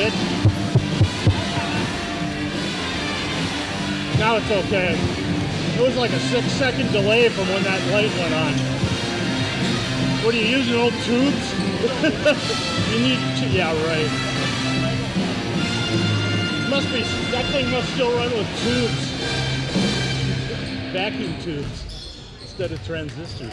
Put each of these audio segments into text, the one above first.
did? Now it's okay. It was like a 6-second delay from when that light went on. What are you using, old tubes? You need, yeah, right. That thing must still run with tubes. Vacuum tubes instead of transistors.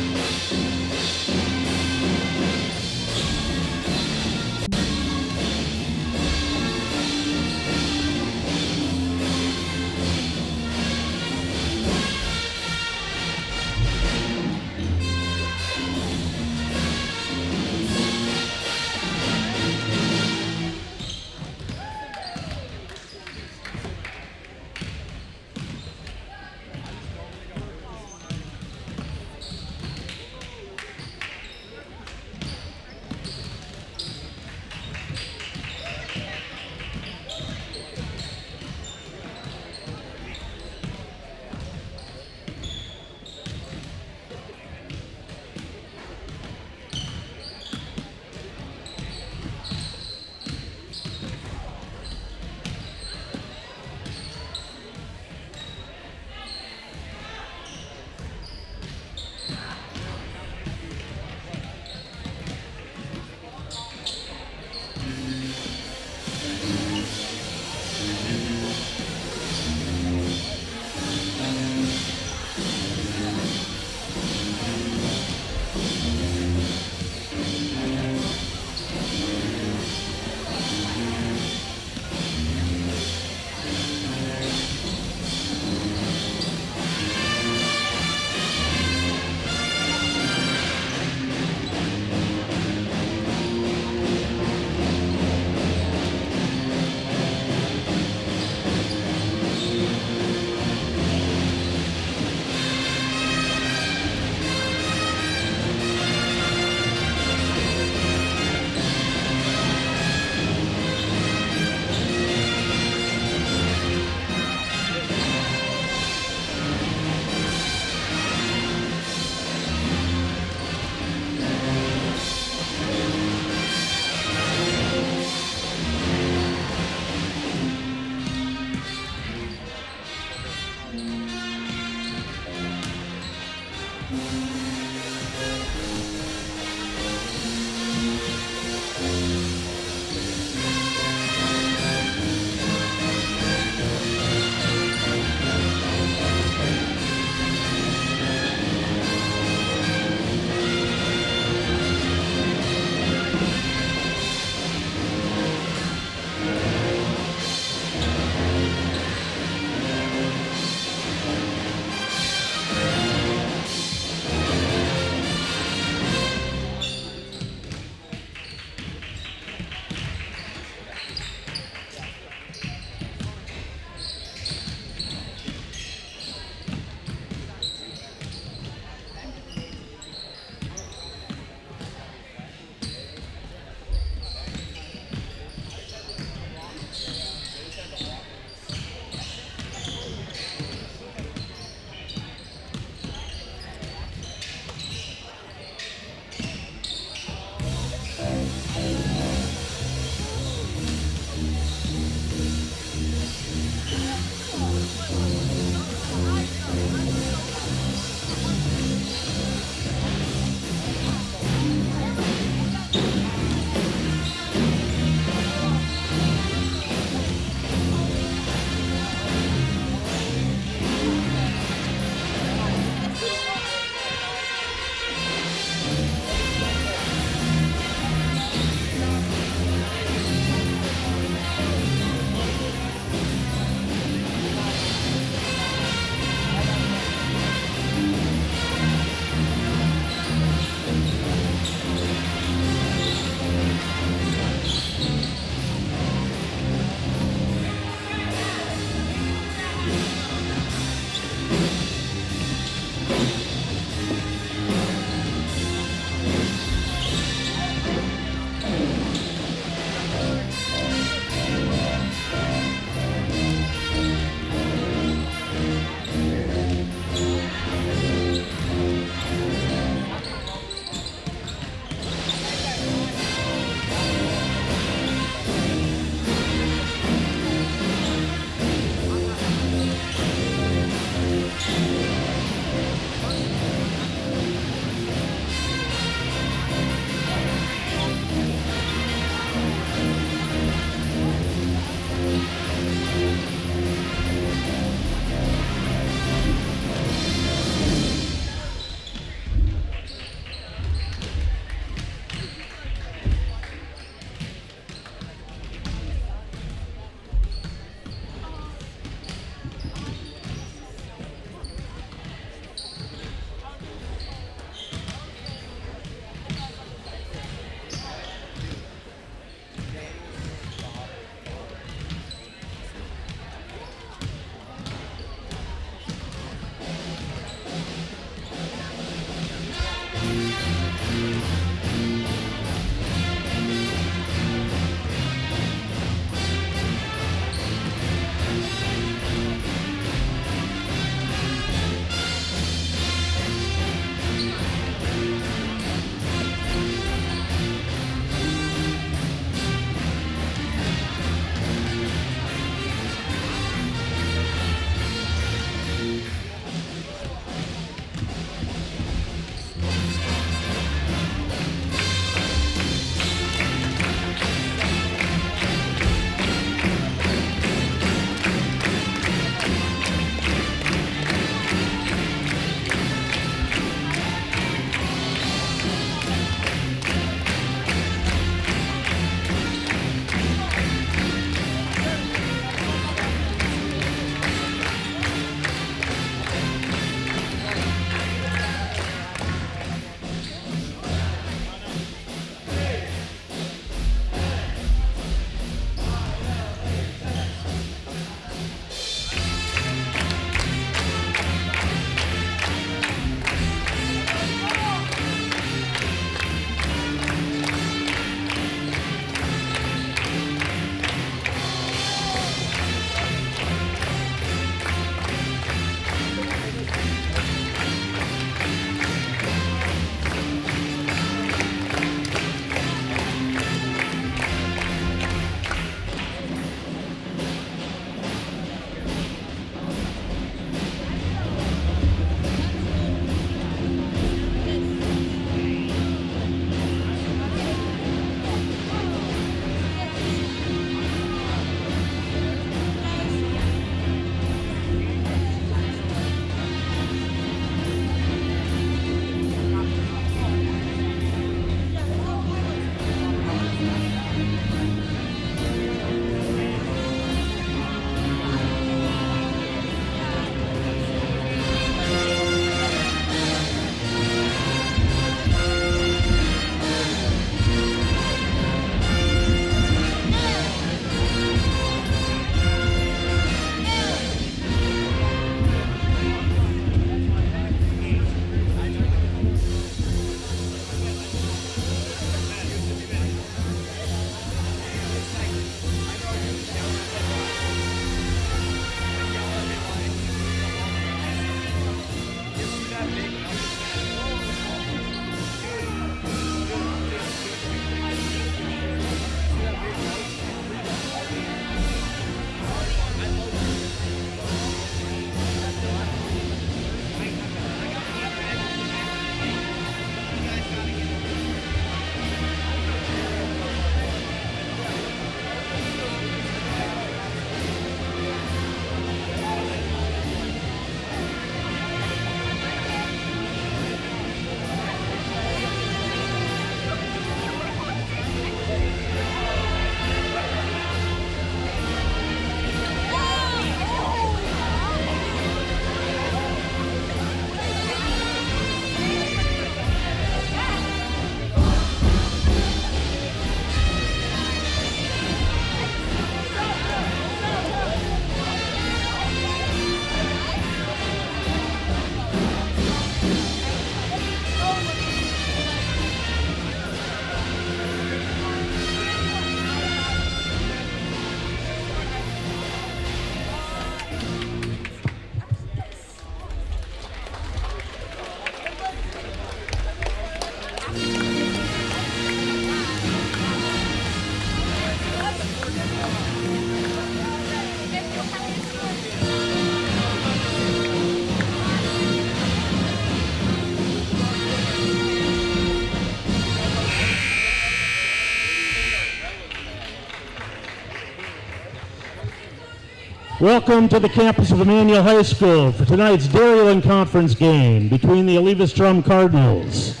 Welcome to the campus of Immanuel High School for tonight's Darien Conference game between the Eleva-Strum Cardinals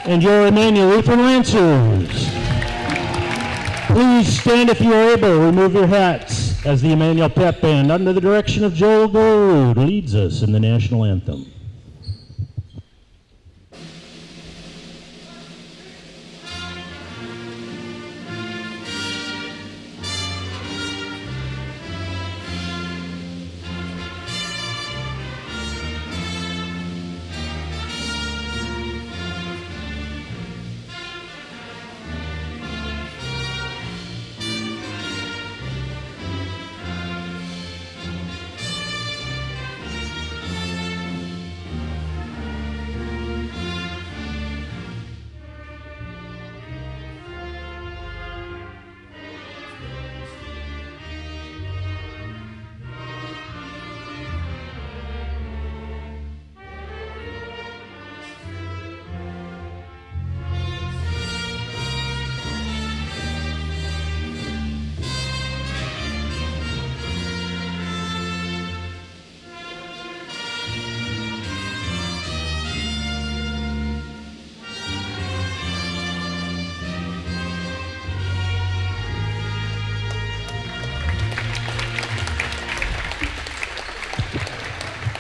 and your Immanuel Lutheran Lancers. Please stand if you are able. Remove your hats as the Immanuel Pep Band, under the direction of Joel Gold, leads us in the national anthem.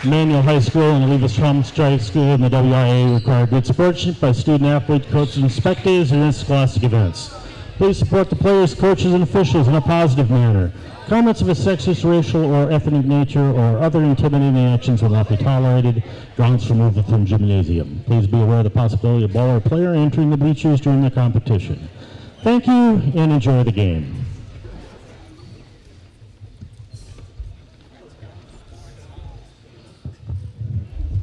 Immanuel High School and Eleva-Strum Strike School and the WIA require good sportsmanship by student, athlete, coaches, and spectators in scholastic events. Please support the players, coaches, and officials in a positive manner. Comments of a sexist, racial, or ethnic nature or other intimidating actions will not be tolerated. Grounds removed from gymnasium. Please be aware of the possibility of ball or player entering the bleachers during the competition. Thank you and enjoy the game.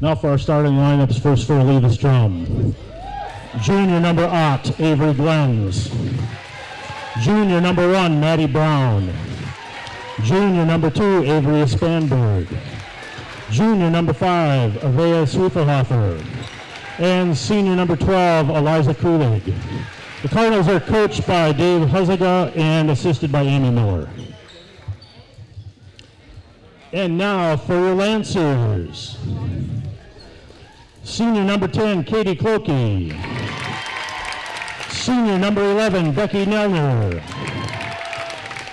Now for our starting lineups, first for Eleva-Strum. Junior number 8, Avery Glens. Junior number 1, Maddie Brown. Junior number 2, Avery Spanberg. Junior number 5, Avea Swiefelhofer. And senior number 12, Eliza Kulig. The Cardinals are coached by Dave Huziga and assisted by Amy Miller. And now for your Lancers. Senior number 10, Katie Clokey. Senior number 11, Becky Nelner.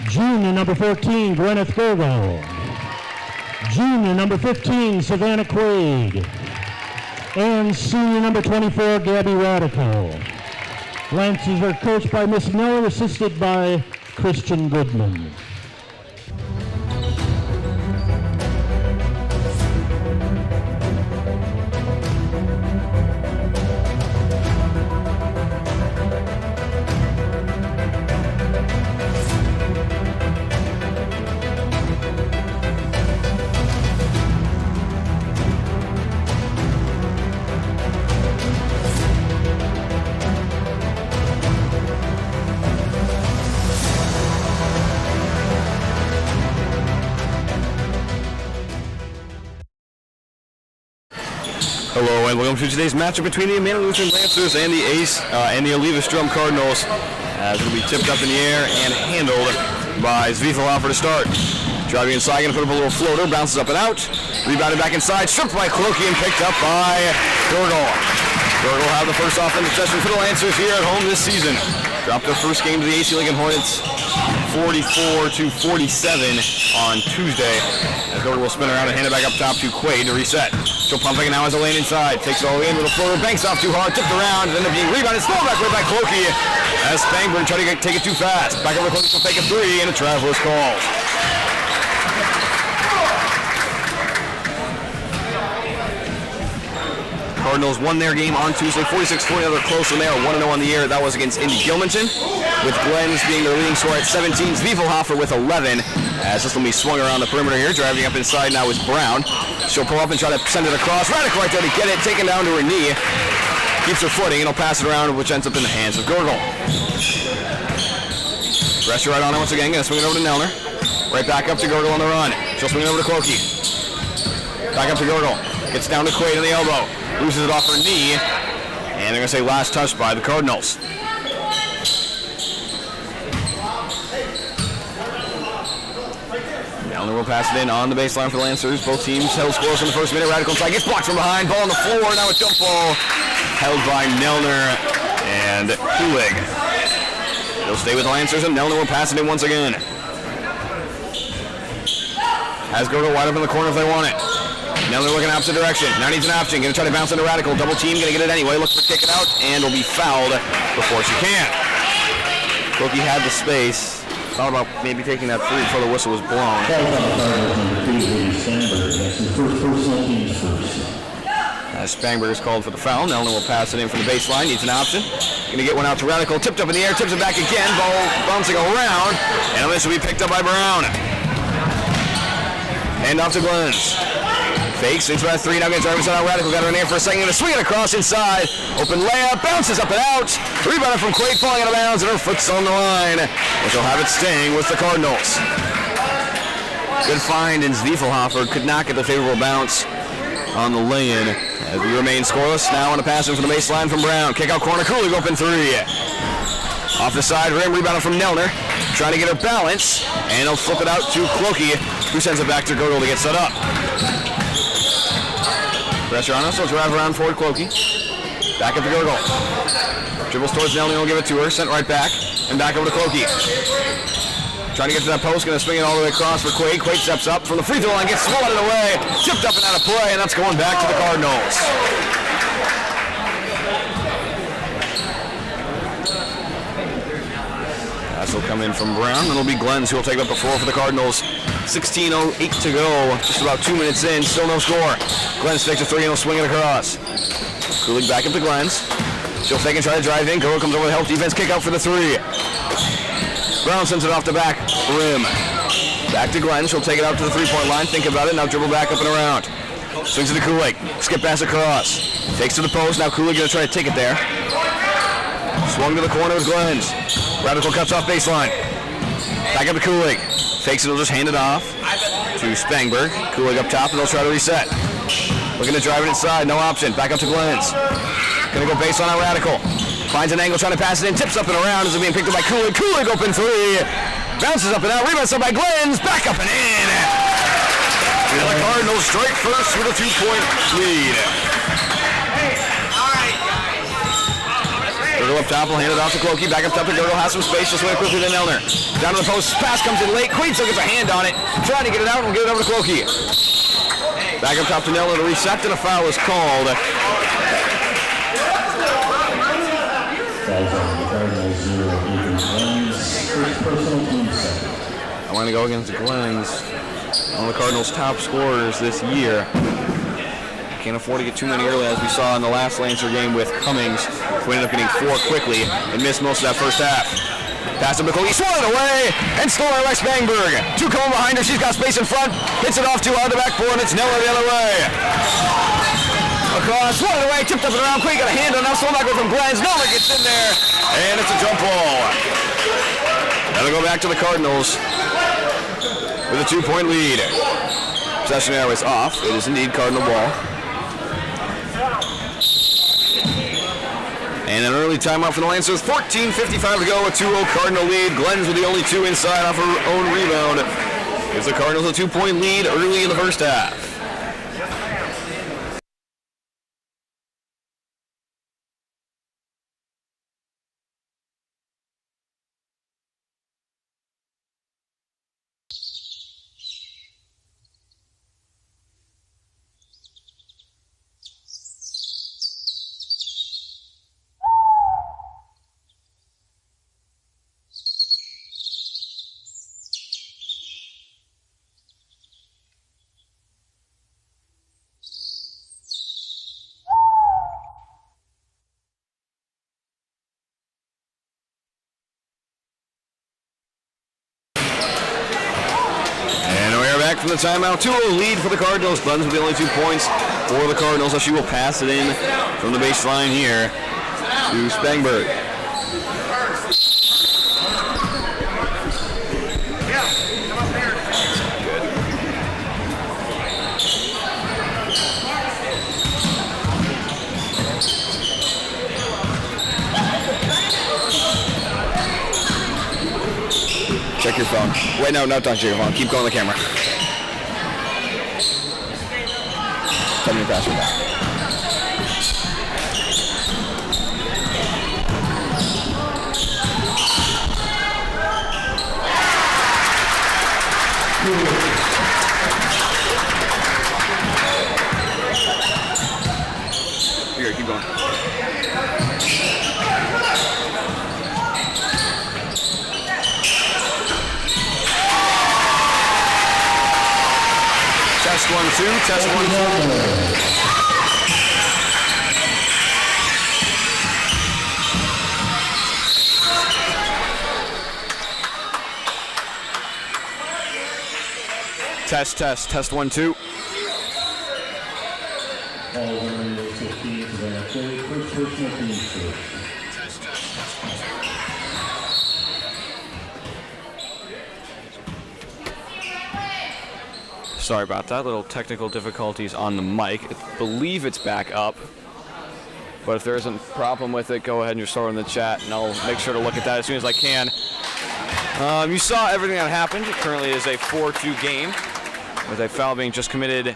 Junior number 14, Gwyneth Gergel. Junior number 15, Savannah Quaid. And senior number 24, Gabby Radical. Lancers are coached by Miss Miller, assisted by Christian Goodman. Hello and welcome to today's matchup between the Immanuel Lutheran Lancers and the Eleva-Strum Cardinals. As it'll be tipped up in the air and handled by Zwiefelhofer to start. Driving inside, going to put up a little floater, bounces up and out. Rebounded back inside, stripped by Clokey and picked up by Gergel. Gergel have the first offensive session for the Lancers here at home this season. Dropped their first game to the AC Lincoln Hornets 44-47 on Tuesday. As Gergel will spin around and hand it back up top to Quaid to reset. Still pumping now as a lane inside. Takes it all in with a floater, banks off too hard, tipped around, ended up being rebounded, stolen back right by Clokey. As Spangburn tried to take it too fast. Back over Clokey will take a three and a traveler's calls. Cardinals won their game on Tuesday, 46-40. They're close when they are 1-0 on the year. That was against Indy Gilmanton, with Glens being their leading scorer at 17. Zwiefelhofer with 11. As this will be swung around the perimeter here, driving up inside now is Brown. She'll pull up and try to send it across. Radical right there to get it, taken down to her knee. Keeps her footing, and he'll pass it around, which ends up in the hands of Gergel. Pressure right on her once again. Going to swing it over to Nelner. Right back up to Gergel on the run. She'll swing it over to Clokey. Back up to Gergel. Gets down to Quaid on the elbow. Loses it off her knee. And they're going to say last touch by the Cardinals. Nelner will pass it in on the baseline for the Lancers. Both teams held scoreless in the first minute. Radical inside gets blocked from behind. Ball on the floor. Now a jump ball held by Nelner and Kulig. They'll stay with the Lancers, and Nelner will pass it in once again. Has Gergel wide up in the corner if they want it. Nelner looking opposite direction. Now needs an option. Going to try to bounce into Radical. Double team. Going to get it anyway. Looks for kick it out, and will be fouled before she can. Cookie had the space. Thought about maybe taking that free before the whistle was blown. As Spangberg is called for the foul, Nelner will pass it in from the baseline. Needs an option. Going to get one out to Radical. Tipped up in the air. Tips it back again. Ball bouncing around, and this will be picked up by Brown. Hand off to Glens. Fakes, thinks about three, now gets driven inside out. Radical got her in the air for a second, going to swing it across inside. Open layup, bounces up and out. Rebounded from Quaid, falling out of bounds, and her foot's on the line. And she'll have it staying with the Cardinals. Good find, and Zwiefelhofer could not get the favorable bounce on the lay-in. As we remain scoreless, now on a pass in from the baseline from Brown. Kick out corner, Kulig open three. Off the side rim, rebounded from Nelner. Trying to get her balance, and he'll flip it out to Clokey, who sends it back to Gergel to get set up. Pressure on us, so drive around forward Clokey. Back up to Gergel. Dribbles towards Nelner, will give it to her, sent right back, and back over to Clokey. Trying to get to that post, going to swing it all the way across for Quaid. Quaid steps up from the free throw line, gets swatted away, tipped up and out of play, and that's going back to the Cardinals. Pass will come in from Brown, and it'll be Glens who will take up the floor for the Cardinals. 16:08 to go, just about 2 minutes in, still no score. Glens takes a three and he'll swing it across. Kulig back up to Glens. She'll fake and try to drive in. Gergel comes over with help defense, kick out for the three. Brown sends it off the back rim. Back to Glens, she'll take it out to the three-point line, think about it, now dribble back up and around. Swings it to Kulig, skip pass across. Takes to the post, now Kulig going to try to take it there. Swung to the corner with Glens. Radical cuts off baseline. Back up to Kulig. Fakes it, he'll just hand it off to Spangberg. Kulig up top, and they'll try to reset. Looking to drive it inside, no option. Back up to Glens. Gonna go baseline on Radical. Finds an angle, trying to pass it in, tips up and around as it's being picked up by Kulig. Kulig open three. Bounces up and out, rebound up by Glens. Back up and in. And the Cardinals strike first with a 2-point lead. Gergel up top, will hand it off to Clokey. Back up top to Gergel, has some space, just went quickly to Nelner. Down to the post, pass comes in late. Quaid still gets a hand on it. Trying to get it out, and we'll get it over to Clokey. Back up top to Nelner to reset, and a foul is called. I want to go against Glens, one of the Cardinals' top scorers this year. Can't afford to get too many early, as we saw in the last Lancer game with Cummings, who ended up getting four quickly and missed most of that first half. Pass to McCoy, swung it away, and stolen by Spangberg. Two coming behind her, she's got space in front, hits it off to the backboard, and it's Nelner the other way. Across, swung it away, tipped up and around, Quaid got a hand on, now stolen back from Glens. Nelner gets in there, and it's a jump ball. That'll go back to the Cardinals with a 2-point lead. Possession arrow is off. It is indeed Cardinal ball. And an early timeout for the Lancers. 14:55 to go, a 2-0 Cardinal lead. Glens with the only two inside off her own rebound. Gives the Cardinals a 2-point lead early in the first half. From the timeout, 2-0 lead for the Cardinals. Glens with the only 2 points for the Cardinals, so she will pass it in from the baseline here to Spangberg. Check your phone. Wait, no, don't touch your phone. Keep going to the camera. Tell me your password back. Here, keep going. Test 1, 2, test 1, 2. Test 1, 2. Sorry about that, little technical difficulties on the mic. I believe it's back up. But if there isn't a problem with it, go ahead and just throw it in the chat, and I'll make sure to look at that as soon as I can. You saw everything that happened. It currently is a 4-2 game, with a foul being just committed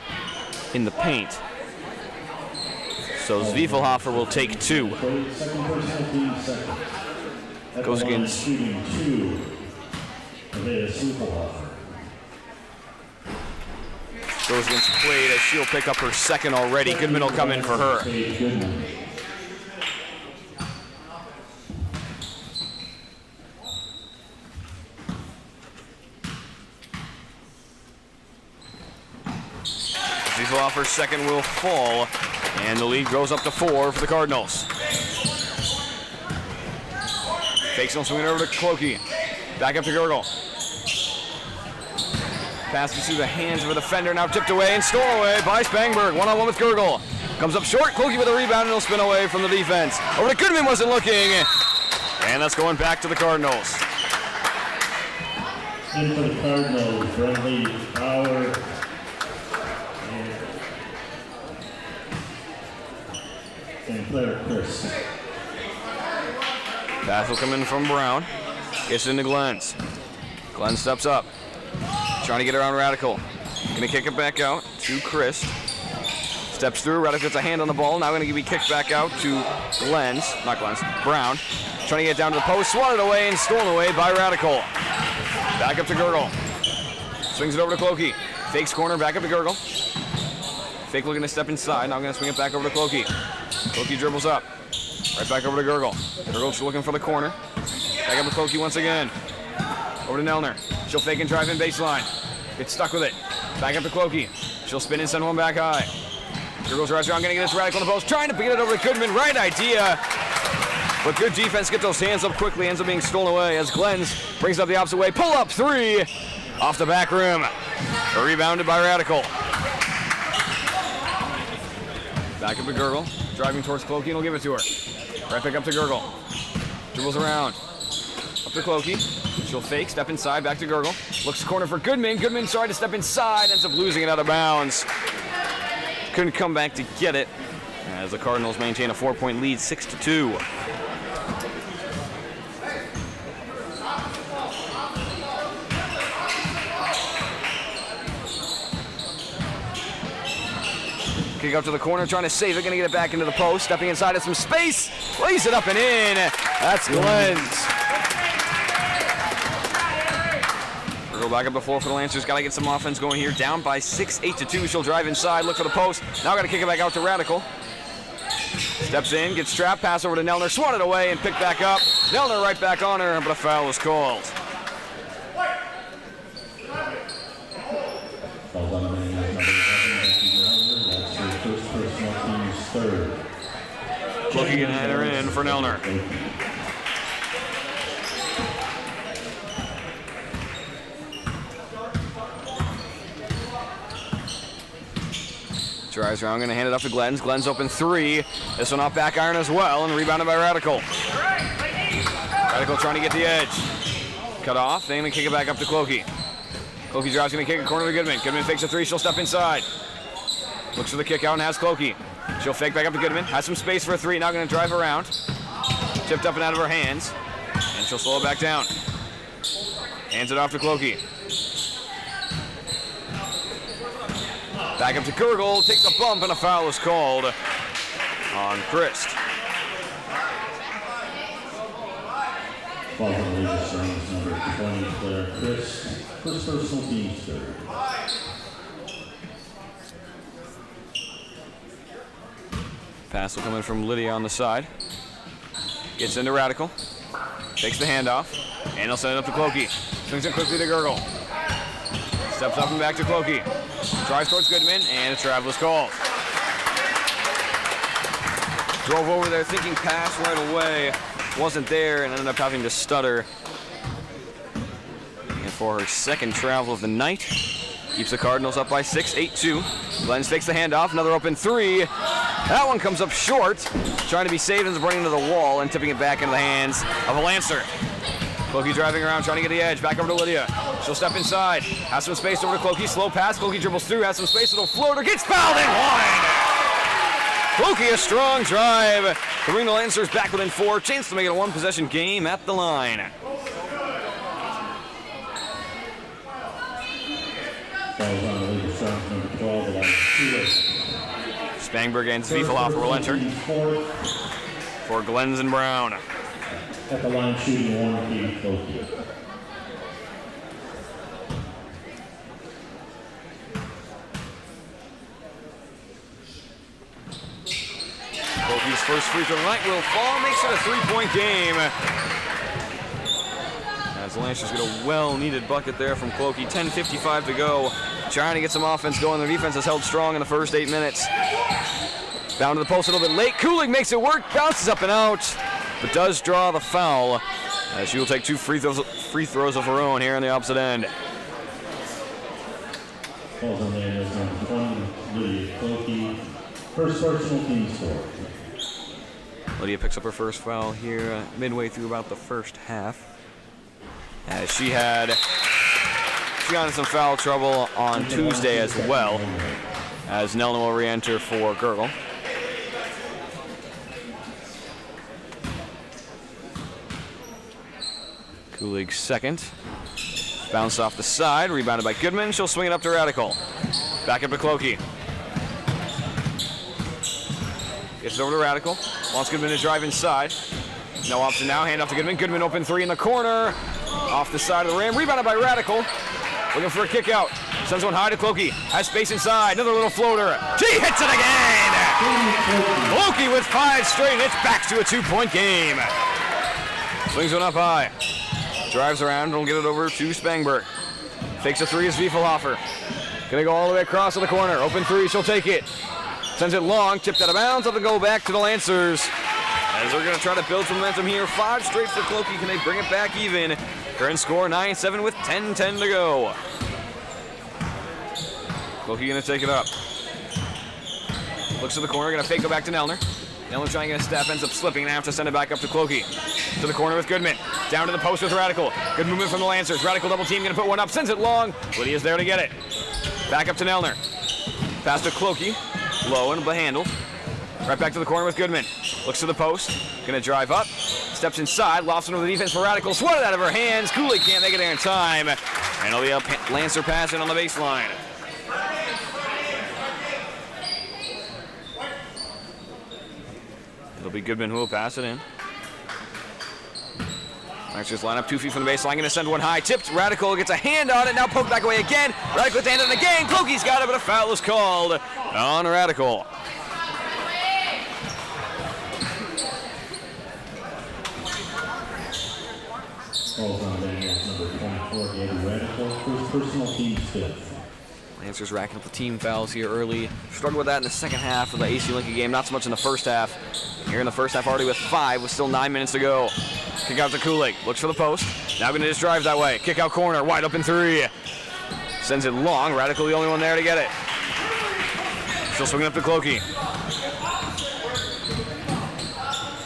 in the paint. So Zwiefelhofer will take 2. Goes against Quaid as she'll pick up her second already. Goodman will come in for her. Zwiefelhofer's second will fall, and the lead goes up to 4 for the Cardinals. Fakes on swinging over to Clokey. Back up to Gergel. Passes through the hands of a defender, now tipped away and stolen away by Spangberg. One-on-one with Gergel. Comes up short, Clokey with a rebound, and he'll spin away from the defense. Over to Goodman, wasn't looking. And that's going back to the Cardinals. In for the Cardinals, Bradley Bauer and Claire Chris. Pass will come in from Brown. Gets into Glenn's. Glenn steps up. Trying to get around Radical. Gonna kick it back out to Chris. Steps through. Radical gets a hand on the ball. Now gonna be kicked back out to Brown. Trying to get down to the post. Swatted away and stolen away by Radical. Back up to Gergel. Swings it over to Clokey. Fakes corner, back up to Gergel. Fake looking to step inside. Now gonna swing it back over to Clokey. Clokey dribbles up. Right back over to Gergel. Gergel's looking for the corner. Back up to Clokey once again. Over to Nelner. She'll fake and drive in baseline. Gets stuck with it. Back up to Clokey. She'll spin and send one back high. Gergel's right around, getting this Radical on the post. Trying to beat it over to Goodman. Right idea. But good defense. Get those hands up quickly. Ends up being stolen away as Glenn's brings up the opposite way. Pull up 3. Off the back rim. Rebounded by Radical. Back up to Gergel. Driving towards Clokey and will give it to her. Right back up to Gergel. Dribbles around. Up to Clokey. She'll fake, step inside, back to Gergel. Looks corner for Goodman. Goodman tried to step inside, ends up losing it out of bounds. Couldn't come back to get it as the Cardinals maintain a 4-point lead, 6-2. Kick up to the corner, trying to save it, gonna get it back into the post. Stepping inside of some space, lays it up and in. That's Glenn's. We'll go back up the floor for the Lancers. Got to get some offense going here. Down by 6, 8-2. She'll drive inside, look for the post. Now got to kick it back out to Radical. Steps in, gets trapped, pass over to Nelner, swatted away and picked back up. Nelner right back on her, but a foul was called. Looking at her in for Nelner. Drives around, gonna hand it up to Glenn's. Glenn's open 3. This one off back iron as well, and rebounded by Radical. Radical trying to get the edge. Cut off, then gonna kick it back up to Clokey. Clokey drives, gonna kick it corner to Goodman. Goodman fakes a 3, she'll step inside. Looks for the kick out and has Clokey. She'll fake back up to Goodman, has some space for a 3, now gonna drive around. Tipped up and out of her hands, and she'll slow it back down. Hands it off to Clokey. Back up to Gurgle, takes a bump, and a foul is called on Christ. Foul on Eleva-Strum's number 20 player Chris. First personal team's third. Pass will come in from Lydia on the side. Gets into Radical. Takes the handoff. And he'll send it up to Clokey. Swings it quickly to Gurgle. Steps up and back to Clokey. Drives towards Goodman, and a travel is called. Drove over there thinking pass right away. Wasn't there and ended up having to stutter. And for her second travel of the night, keeps the Cardinals up by 6, 8-2. Glens takes the handoff, another open three. That one comes up short. Trying to be saved and running to the wall and tipping it back into the hands of a Lancer. Clokey driving around, trying to get the edge. Back over to Lydia. She'll step inside. Has some space over to Clokey. Slow pass. Clokey dribbles through. Has some space. Little floater. Gets fouled and one. Clokey a strong drive to bring the Lancers back within 4. Chance to make it a one-possession game at the line. Fouls on Eleva-Strum's number 12, the line 2-8. Spangberg and Zwiefelhofer will enter for Glens and Brown. At the line shooting 1, Katie Clokey. Clokey's first free throw tonight will fall, makes it a 3-point game. As the Lancers get a well-needed bucket there from Clokey. 10:55 to go. Trying to get some offense going. Their defense has held strong in the first 8 minutes. Down to the post a little bit late. Kulig makes it work, bounces up and out, but does draw the foul as she will take 2 free throws of her own here on the opposite end. Falls on Lancers number 20, Lydia Clokey. First personal team score. Lydia picks up her first foul here midway through about the first half. As she got into some foul trouble on Tuesday as well, as Nelna will re-enter for Gurgle. Kulig second. Bounced off the side, rebounded by Goodman. She'll swing it up to Radical. Back up to Clokey. Gets it over to Radical. Wants Goodman to drive inside. No option now, hand off to Goodman. Goodman open 3 in the corner. Off the side of the rim, rebounded by Radical. Looking for a kick out. Sends one high to Clokey. Has space inside. Another little floater. She hits it again! Clokey with 5 straight, and it's back to a 2-point game. Swings one up high. Drives around and will get it over to Spangberg. Takes a 3 as Zwiefelhofer. Gonna go all the way across to the corner. Open 3, she'll take it. Sends it long, tipped out of bounds. It'll go back to the Lancers. As they're gonna try to build some momentum here. 5 straight for Clokey. Can they bring it back even? Current score 9-7 with 10:10 to go. Clokey gonna take it up. Looks to the corner, gonna fake go back to Nelner. Nelner trying to get a step, ends up slipping and have to send it back up to Clokey. To the corner with Goodman. Down to the post with Radical. Good movement from the Lancers. Radical double team, gonna put one up, sends it long. Lydia's there to get it. Back up to Nelner. Pass to Clokey. Low and handled. Right back to the corner with Goodman. Looks to the post. Gonna drive up. Steps inside. Lofts into the defense for Radical. Swatted out of her hands. Kulig can't make it there in time. And it'll be a Lancer passing on the baseline. It'll be Goodman who will pass it in. Lancers line up 2 feet from the baseline. Gonna send one high. Tipped. Radical gets a hand on it. Now poked back away again. Radical gets a hand on it again. Clokey's got it, but a foul is called on Radical. Falls on Lancers number 24, Eddie Radical. First personal team 5th. Lancers racking up the team fouls here early. Struggled with that in the second half of the AC Lincoln game. Not so much in the first half. Here in the first half already with 5 with still 9 minutes to go. Kick out to Kulig. Looks for the post. Now going to just drive that way. Kick out corner. Wide open 3. Sends it long. Radical the only one there to get it. She'll swing it up to Clokey.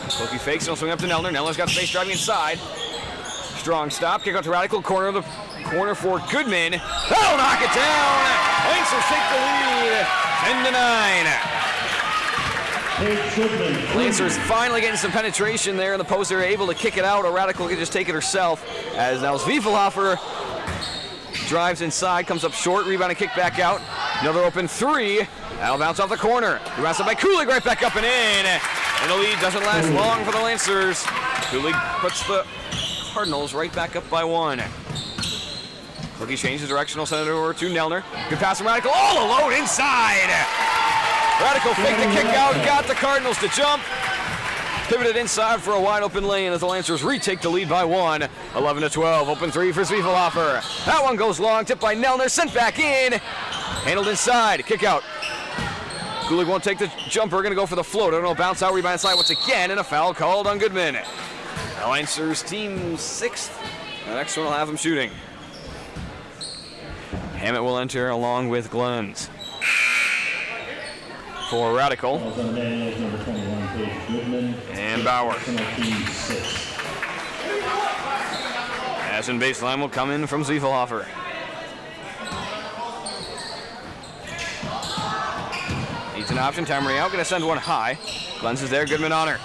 Clokey fakes. She'll swing up to Nelner. Nelner's got space driving inside. Strong stop. Kick out to Radical. Corner for Goodman. That'll knock it down. 10-9. Lancers finally getting some penetration there in the post. They're able to kick it out. A Radical can just take it herself. As now Zwiefelhofer drives inside, comes up short, rebound and kick back out. Another open three. That'll bounce off the corner. Rebounds up by Kulig, right back up and in. And the lead doesn't last long for the Lancers. Kulig puts the Cardinals right back up by one. Cookie changes direction, will send it over to Nelner. Good pass from Radical, all alone inside. Radical faked the kick out, got the Cardinals to jump. Pivoted inside for a wide open lane as the Lancers retake the lead by one. 11-12, open three for Zwiefelhofer. That one goes long, tipped by Nelner, sent back in. Handled inside, kick out. Kulig won't take the jumper, gonna go for the float. I don't know, bounce out, rebound inside once again, and a foul called on Goodman. The Lancers team sixth. The next one will have them shooting. Hammett will enter along with Glens. For Radical. And Bauer. As in baseline will come in from Zwiefelhofer. Needs an option, Tamery out, gonna send one high. Glens is there, Goodman on her.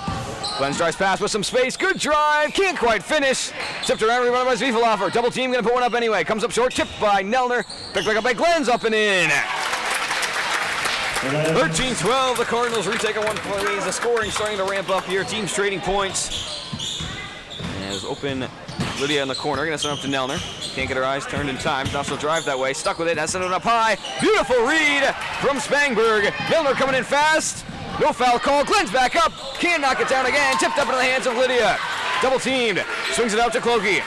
Glens drives past with some space, good drive, can't quite finish. Tipped around, rebounded by Zwiefelhofer. Double team, gonna put one up anyway. Comes up short, tipped by Nelner. Picked back up by Glens, up and in. 13-12, the Cardinals retake a 1-point lead. The scoring starting to ramp up here. Teams trading points. As open Lydia in the corner, gonna send up to Nelner. Can't get her eyes turned in time. Now she'll drive that way. Stuck with it. That's sent it up high. Beautiful read from Spangberg. Nelner coming in fast. No foul call. Glenn's back up. Can't knock it down again. Tipped up into the hands of Lydia. Double teamed. Swings it out to Clokey.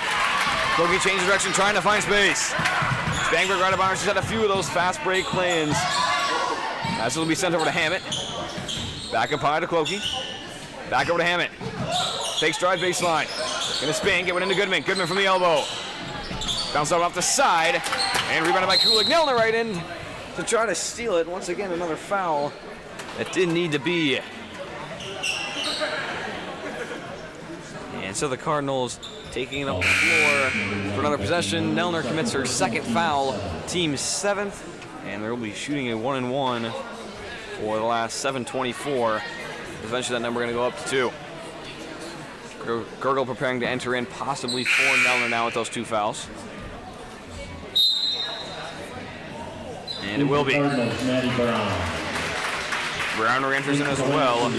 Clokey changes direction, trying to find space. Spangberg right about her. She's had a few of those fast break play-ins. This will be sent over to Hammett. Back up high to Clokey. Back over to Hammett. Takes drive baseline. Gonna spin, get one into Goodman. Goodman from the elbow. Bounce out off the side. And rebounded by Kulig. Nelner right in to try to steal it. Once again, another foul that didn't need to be. And so the Cardinals taking it up the floor for another possession. Nelner commits her second foul. Team seventh. And they'll be shooting a 1-and-1 for the last 7:24. Eventually that number going to go up to 2. Gurgle preparing to enter in possibly for Nelner now with those 2 fouls. And it will be. Brown re-enters in as well.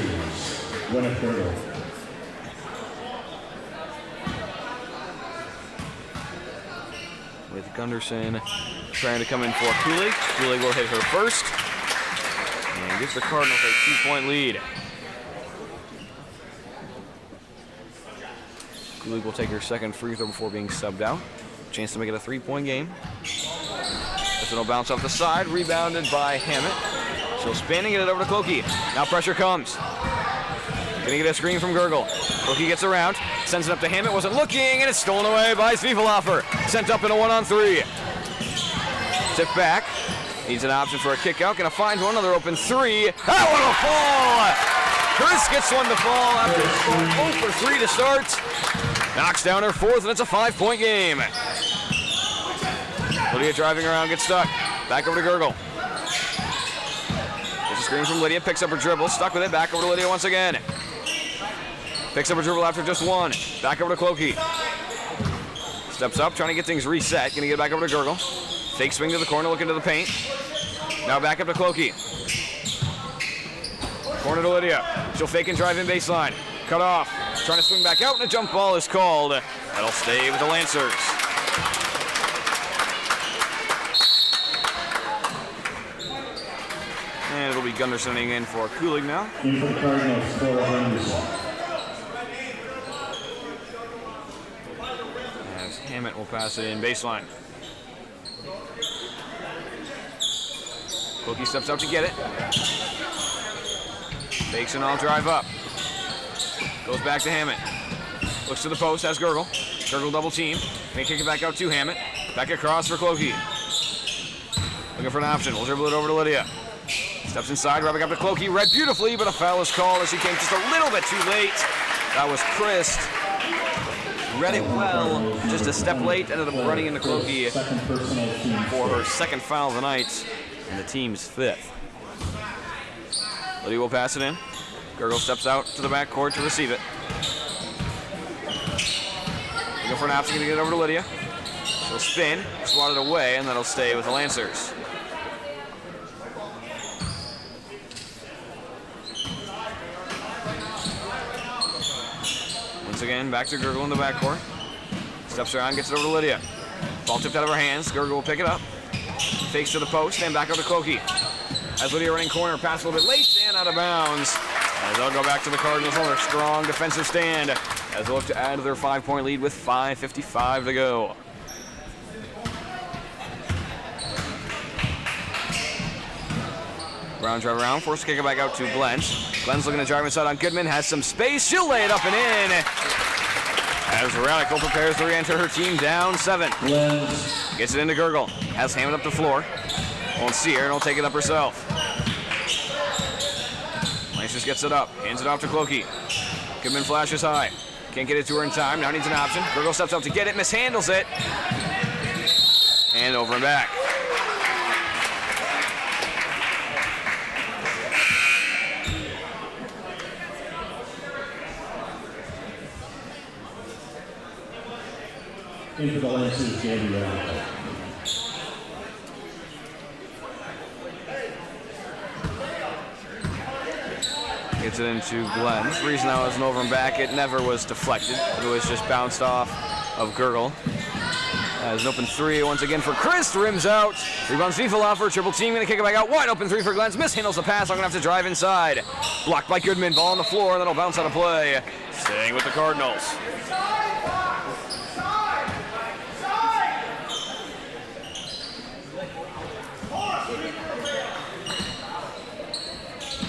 With Gunderson trying to come in for Kulig. Kulig will hit her first. And gives the Cardinals a 2-point lead. Kulig will take her second free throw before being subbed out. Chance to make it a 3-point game. This one will bounce off the side. Rebounded by Hammett. She'll spin and get it over to Clokey. Now pressure comes. Gonna get a screen from Gurgle. Clokey gets around. Sends it up to Hammett. Wasn't looking. And it's stolen away by Zwiefelhofer. Sent up in a 1-on-3. Tip back. Needs an option for a kick out. Gonna find one. Another open 3. That one will fall. Chris gets one to fall after 0 for 3 to start. Knocks down her 4th, and it's a 5-point game. Lydia driving around, gets stuck. Back over to Gurgle. There's a screen from Lydia. Picks up her dribble. Stuck with it. Back over to Lydia once again. Picks up her dribble after just 1. Back over to Clokey. Steps up, trying to get things reset. Gonna get back over to Gurgle. Fake swing to the corner, looking to the paint. Now back up to Clokey. Corner to Lydia. She'll fake and drive in baseline. Cut off. Trying to swing back out, and a jump ball is called. That'll stay with the Lancers. And it'll be Gundersoning in for Kulig now. In for the Cardinals, 4 runs. As Hammett will pass it in baseline. Clokey steps up to get it. Fakes and all drive up. Goes back to Hammett. Looks to the post, has Gurgle. Gurgle double team. May kick it back out to Hammett. Back across for Clokey. Looking for an option. We'll dribble it over to Lydia. Steps inside, rubbing up to Clokey. Read beautifully, but a foul is called as she came just a little bit too late. That was Christ. Read it well, just a step late. Ended up running into Clokey for her second foul of the night and the team's 5th. Lydia will pass it in. Gurgle steps out to the backcourt to receive it. Go for an option, gonna get it over to Lydia. She'll spin, swat it away, and that'll stay with the Lancers. Once again, back to Gurgle in the backcourt. Steps around, gets it over to Lydia. Ball tipped out of her hands. Gurgle will pick it up. Fakes to the post, and back over to Clokey. As Lydia running corner, pass a little bit late, and out of bounds. As they'll go back to the Cardinals on their strong defensive stand as they look to add to their 5-point lead with 5:55 to go. Brown drive around, forced to kick it back out to Glens. Glens looking to drive inside on Goodman, has some space, she'll lay it up and in. As Radical prepares to re-enter her team down 7. Gets it into Gurgle, has Hammond up the floor. Won't see her, and will take it up herself. Lancers gets it up, hands it off to Clokey. Goodman flashes high. Can't get it to her in time, now needs an option. Gurgle steps up to get it, mishandles it. And over and back. Into the Lancers, Jamie Radical. Gets it into Glens. The reason that was an over and back, it never was deflected. It was just bounced off of Gurgle. As an open 3 once again for Chris. Rims out. Rebounds Viefel triple team. Gonna kick it back out. Wide open 3 for Glens. Mishandles the pass. I'm gonna have to drive inside. Blocked by Goodman. Ball on the floor. And then it'll bounce out of play. Staying with the Cardinals.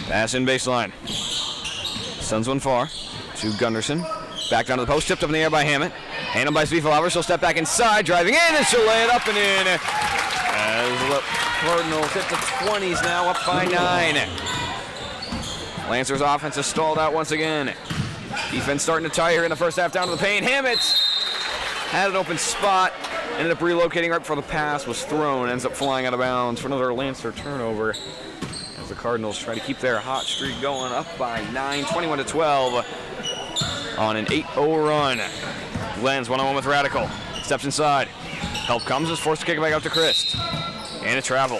Pass in baseline. Sends one far to Gunderson. Back down to the post, tipped up in the air by Hammett. Handled by Zwiefel. She'll step back inside, driving in, and she'll lay it up and in. As the Cardinals hit the 20s now, up by 9. Lancers' offense is stalled out once again. Defense starting to tire in the first half, down to the paint. Hammett had an open spot, ended up relocating right before the pass was thrown, ends up flying out of bounds for another Lancer turnover. The Cardinals try to keep their hot streak going, up by 9, 21-12 on an 8-0 run. Glens one-on-one with Radical. Steps inside. Help comes, is forced to kick it back out to Christ. And a travel.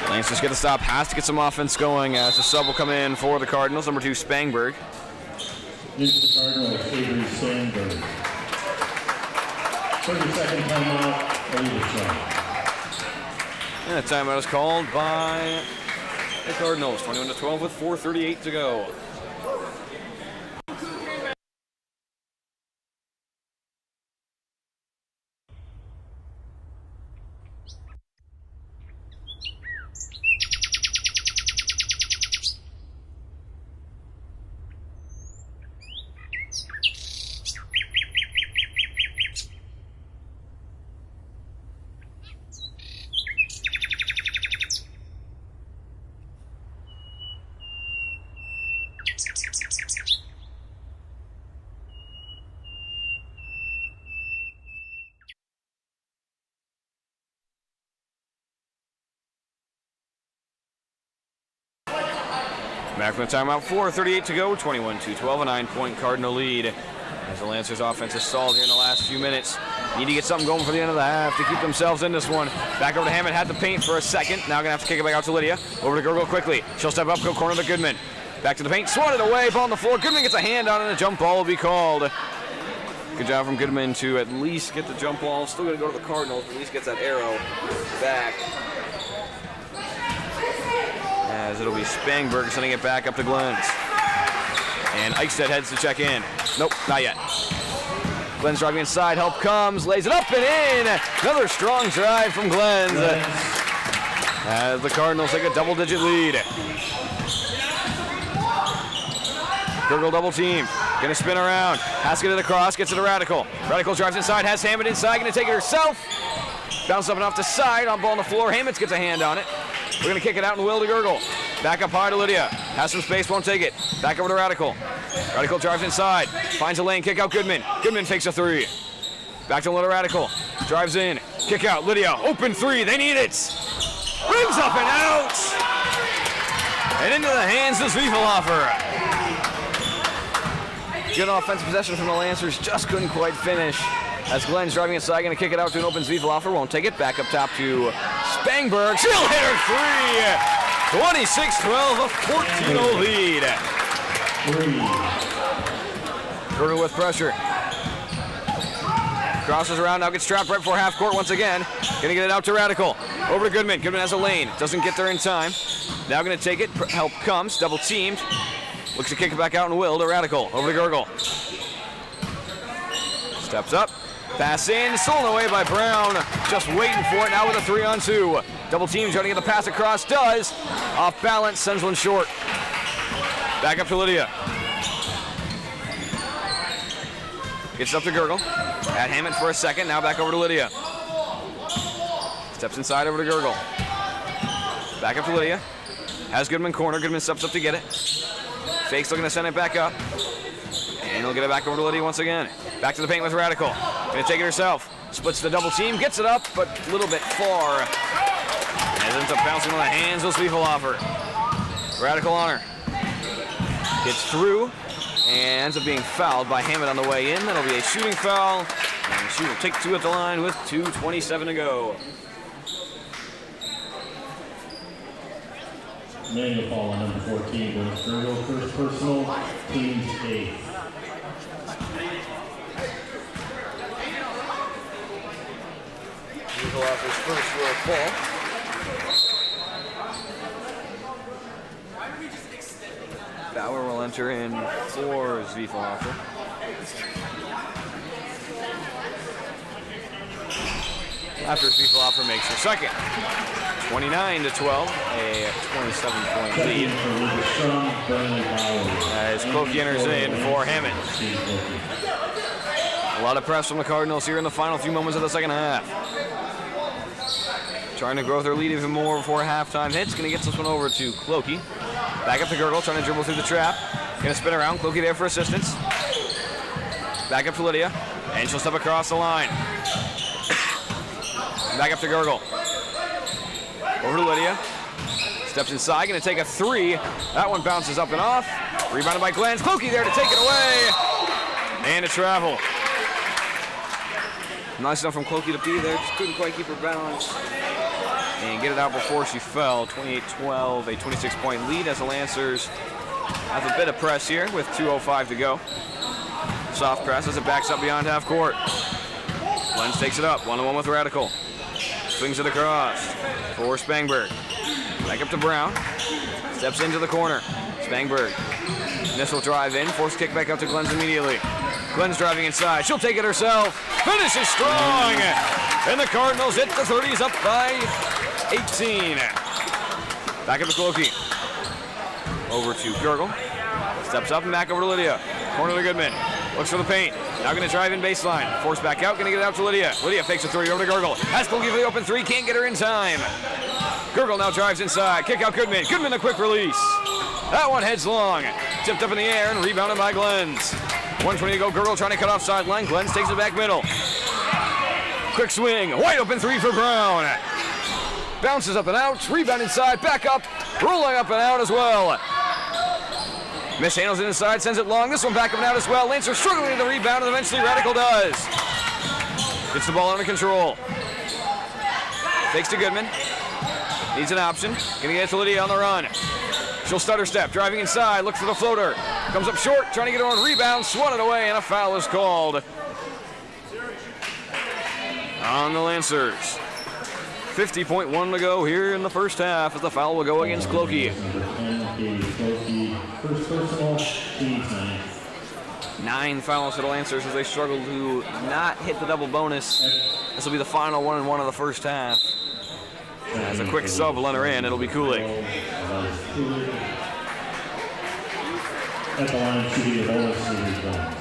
Lancers get a stop, has to get some offense going as the sub will come in for the Cardinals. Number 2, Spangberg. Into the Cardinals, Avery Spangberg. 30-second timeout, Eleva-Strum. And a timeout is called by the Cardinals. 21-12 with 4:38 to go. Back from the timeout, 4:38 to go, 21-12, a 9-point Cardinal lead. As the Lancers offense is stalled here in the last few minutes. Need to get something going for the end of the half to keep themselves in this one. Back over to Hammond, had the paint for a second. Now gonna have to kick it back out to Lydia. Over to Gurgle quickly. She'll step up, go corner to Goodman. Back to the paint, swatted away, ball on the floor. Goodman gets a hand on it, and a jump ball will be called. Good job from Goodman to at least get the jump ball. Still gonna go to the Cardinals, but at least gets that arrow back. As it'll be Spangberg sending it back up to Glens. And Eichstedt heads to check in. Nope, not yet. Glens driving inside, help comes, lays it up and in. Another strong drive from Glens. As the Cardinals take a double-digit lead. Gurgle double team, gonna spin around, has to get it across, gets it to Radical. Radical drives inside, has Hammond inside, gonna take it herself. Bounce up and off the side, on ball on the floor, Hammond gets a hand on it. We're gonna kick it out and will to Gurgle. Back up high to Lydia. Has some space, won't take it. Back over to Radical. Radical drives inside. Finds a lane, kick out Goodman. Goodman takes a 3. Back to Little Radical. Drives in. Kick out, Lydia. Open 3, they need it. Rims up and out. And into the hands of Zwiefelhofer. Good offensive possession from the Lancers, just couldn't quite finish. As Glenn's driving inside, going to kick it out to an open Zwiefelhofer. Won't take it. Back up top to Spangberg. She'll hit her three. 26-12, a 14-0 lead. Gergel with pressure. Crosses around, now gets trapped right before half court once again. Gonna get it out to Radical. Over to Goodman. Goodman has a lane. Doesn't get there in time. Now gonna take it. Help comes. Double teamed. Looks to kick it back out and will to Radical. Over to Gergel. Steps up. Pass in. Stolen away by Brown. Just waiting for it now with a 3-on-2. Double team trying to get the pass across. Does. Off balance. Sends one short. Back up to Lydia. Gets up to Gergel. At Hammond for a second. Now back over to Lydia. Steps inside over to Gergel. Back up to Lydia. Has Goodman corner. Goodman steps up to get it. Fake's looking to send it back up. And he'll get it back over to Lydia once again. Back to the paint with Radical. Gonna take it herself. Splits the double team. Gets it up, but a little bit far. And ends up bouncing on the hands of Zwiefelhofer. Radical on her. Gets through. And ends up being fouled by Hammond on the way in. That'll be a shooting foul. And she will take two at the line with 2:27 to go. Manual foul on number 14 goes Gergel, first personal, team's 8. Zwiefelhofer's first real fall. Bauer will enter in for Zwiefelhofer. After Zwiefelhofer makes her second. 29-12, a 27-point lead. As Cloakey enters in for Hammond. A lot of press from the Cardinals here in the final few moments of the second half. Trying to grow their lead even more before halftime hits. Going to get this one over to Cloakey. Back up to Gergel, trying to dribble through the trap. Going to spin around. Cloakey there for assistance. Back up to Lydia. And she'll step across the line. Back up to Gergel. Over to Lydia. Steps inside. Going to take a three. That one bounces up and off. Rebounded by Glenn. Cloakey there to take it away. And a travel. Nice enough from Cloakey to be there. Just couldn't quite keep her balance. And get it out before she fell. 28-12, a 26-point lead as the Lancers have a bit of press here with 2:05 to go. Soft press as it backs up beyond half court. Lenz takes it up, 1-on-1 with Radical. Swings it across for Spangberg. Back up to Brown. Steps into the corner. Spangberg. Initial drive in, forced kick back up to Glenn's immediately. Glenn's driving inside. She'll take it herself. Finishes strong. And the Cardinals hit the 30s up by 18. Back up to Cloakey. Over to Gergel. Steps up and back over to Lydia. Corner to Goodman. Looks for the paint. Now going to drive in baseline. Force back out. Going to get it out to Lydia. Lydia fakes a three over to Gergel. Has Cloakey for the open three. Can't get her in time. Gergel now drives inside. Kick out Goodman. Goodman a quick release. That one heads long. Tipped up in the air and rebounded by Glenn's. 1:20 to go. Gergel trying to cut off sideline. Glenn's takes it back middle. Quick swing. Wide open three for Brown. Bounces up and out. Rebound inside. Back up. Rolling up and out as well. Mishandles it inside. Sends it long. This one back up and out as well. Lancer struggling to the rebound and eventually Radical does. Gets the ball under control. Fakes to Goodman. Needs an option. Gonna get it to Lydia on the run. She'll stutter step. Driving inside. Looks for the floater. Comes up short. Trying to get her on rebound. Swatted away and a foul is called on the Lancers. 50.1 to go here in the first half as the foul will go against Cloakey. 9 fouls for the Lancers as they struggle to not hit the double bonus. This will be the final 1-1 of the first half. As a quick sub will enter in, it'll be Kulig. At the line, shooting the bonus series bonus.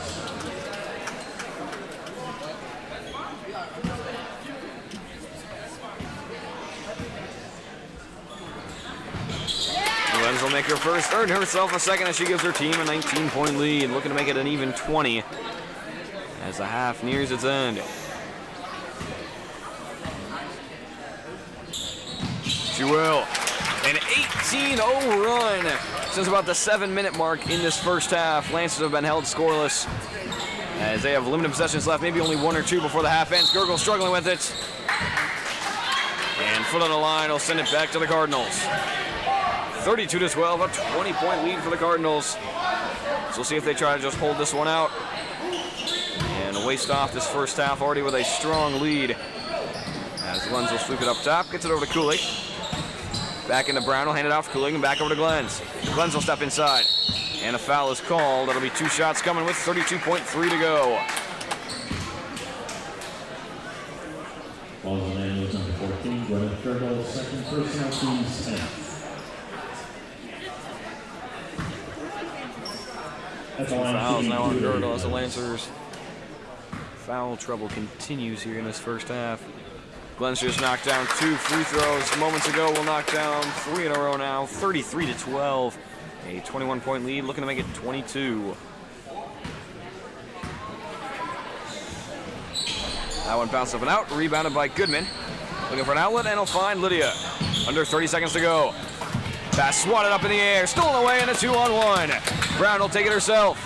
Lenz will make her first, earn herself a second as she gives her team a 19-point lead, looking to make it an even 20 as the half nears its end. She will. An 18-0 run since about the 7-minute mark in this first half. Lancers have been held scoreless as they have limited possessions left, maybe only 1 or 2 before the half ends. Gurgle struggling with it. And foot on the line will send it back to the Cardinals. 32-12, a 20-point lead for the Cardinals. So we'll see if they try to just hold this one out and waste off this first half already with a strong lead. As Glens will sweep it up top, gets it over to Cooley. Back into Brown, will hand it off to Cooley and back over to Glens. Glens will step inside. And a foul is called. That'll be 2 shots coming with 32.3 to go. Balls on Manuel number 14, Glenn Turtle, second personal, team's 10th. Fouls now on Girdle as the Lancers. Foul trouble continues here in this first half. Glenn's just knocked down 2 free throws moments ago. Will knock down 3 in a row now. 33-12. A 21-point lead, looking to make it 22. That one bounced up and out, rebounded by Goodman. Looking for an outlet, and he'll find Lydia. Under 30 seconds to go. Pass swatted up in the air, stolen away, and a 2-on-1. Brown will take it herself.